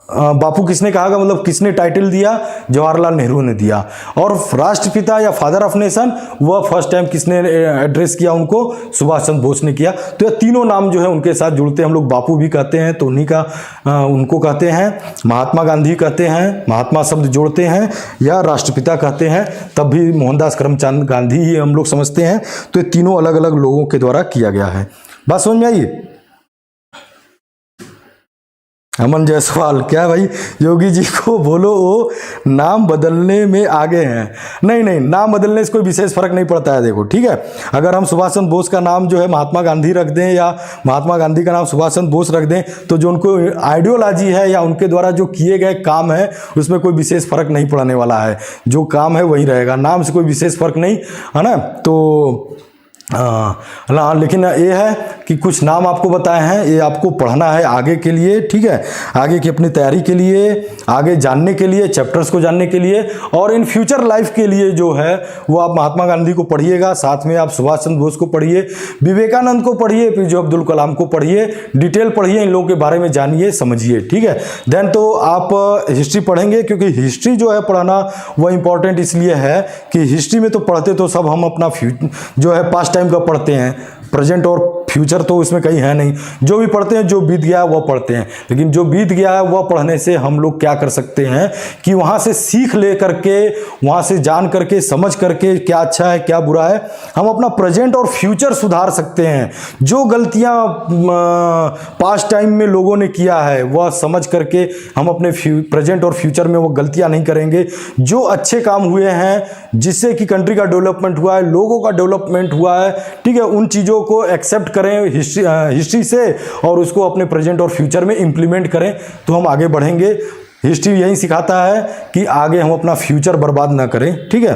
A: बापू किसने कहा का मतलब किसने टाइटल दिया, जवाहरलाल नेहरू ने दिया। और राष्ट्रपिता या फादर ऑफ नेशन वह फर्स्ट टाइम किसने एड्रेस किया उनको, सुभाष चंद्र बोस ने किया। तो ये तीनों नाम जो है उनके साथ जुड़ते हैं। हम लोग बापू भी कहते हैं तो उन्हीं का उनको कहते हैं, महात्मा गांधी कहते हैं, महात्मा शब्द जोड़ते हैं, या राष्ट्रपिता कहते हैं, तब भी मोहनदास करमचंद गांधी ही हम लोग समझते हैं। तो ये तीनों अलग अलग लोगों के द्वारा किया गया है। बात समझ में आई? अमन जायसवाल, क्या भाई योगी जी को बोलो वो नाम बदलने में आगे हैं। नहीं नहीं, नाम बदलने से कोई विशेष फर्क नहीं पड़ता है। देखो ठीक है, अगर हम सुभाष चंद्र बोस का नाम जो है महात्मा गांधी रख दें या महात्मा गांधी का नाम सुभाष चंद्र बोस रख दें, तो जो उनको आइडियोलॉजी है या उनके द्वारा जो किए गए काम है उसमें कोई विशेष फर्क नहीं पड़ने वाला है। जो काम है वही रहेगा, नाम से कोई विशेष फर्क नहीं है ना। तो हाँ, लेकिन ये है कि कुछ नाम आपको बताए हैं, ये आपको पढ़ना है आगे के लिए, ठीक है, आगे की अपनी तैयारी के लिए, आगे जानने के लिए, चैप्टर्स को जानने के लिए, और इन फ्यूचर लाइफ के लिए जो है वो आप महात्मा गांधी को पढ़िएगा, साथ में आप सुभाष चंद्र बोस को पढ़िए, विवेकानंद को पढ़िए, एपीजे अब्दुल कलाम को पढ़िए, डिटेल पढ़िए, इन लोगों के बारे में जानिए, समझिए, ठीक है। देन तो आप हिस्ट्री पढ़ेंगे, क्योंकि हिस्ट्री जो है पढ़ना वो इंपॉर्टेंट इसलिए है कि हिस्ट्री में तो पढ़ते तो सब हम अपना जो है पास्ट टाइम का पढ़ते हैं, प्रेजेंट और फ्यूचर तो इसमें कहीं है नहीं, जो भी पढ़ते हैं जो बीत गया है वह पढ़ते हैं, लेकिन जो बीत गया है वह पढ़ने से हम लोग क्या कर सकते हैं कि वहाँ से सीख ले करके, वहाँ से जान करके, समझ करके क्या अच्छा है क्या बुरा है, हम अपना प्रेजेंट और फ्यूचर सुधार सकते हैं। जो गलतियाँ पास्ट टाइम में लोगों ने किया है वह समझ करके हम अपने प्रेजेंट और फ्यूचर में वो गलतियाँ नहीं करेंगे। जो अच्छे काम हुए हैं जिससे कि कंट्री का डेवलपमेंट हुआ है, लोगों का डेवलपमेंट हुआ है, ठीक है, उन चीज़ों को एक्सेप्ट करें हिस्ट्री से और उसको अपने प्रेजेंट और फ्यूचर में इंप्लीमेंट करें, तो हम आगे बढ़ेंगे। हिस्ट्री यही सिखाता है कि आगे हम अपना फ्यूचर बर्बाद ना करें, ठीक है।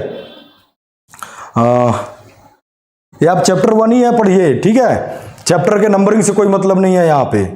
A: ये आप चैप्टर 1 ही है, पढ़िए, ठीक है। चैप्टर के नंबरिंग से कोई मतलब नहीं है, यहाँ पे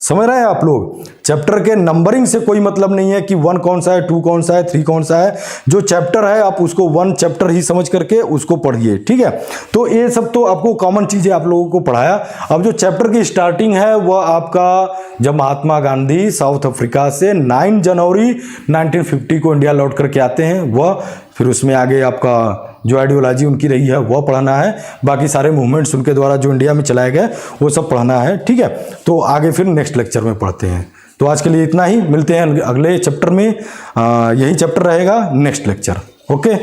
A: समझ रहे हैं आप लोग, चैप्टर के नंबरिंग से कोई मतलब नहीं है कि 1 कौन सा है, 2 कौन सा है, 3 कौन सा है। जो चैप्टर है आप उसको 1 चैप्टर ही समझ करके उसको पढ़िए, ठीक है। तो ये सब तो आपको कॉमन चीजें आप लोगों को पढ़ाया। अब जो चैप्टर की स्टार्टिंग है वह आपका जब महात्मा गांधी साउथ अफ्रीका से 9 जनवरी 1950 को इंडिया लौट करके आते हैं, वह फिर उसमें आगे आपका जो आइडियोलॉजी उनकी रही है वह पढ़ना है, बाकी सारे मूवमेंट्स उनके द्वारा जो इंडिया में चलाए गए वो सब पढ़ना है, ठीक है। तो आगे फिर नेक्स्ट लेक्चर में पढ़ते हैं। तो आज के लिए इतना ही, मिलते हैं अगले चैप्टर में। यही चैप्टर रहेगा नेक्स्ट लेक्चर, ओके।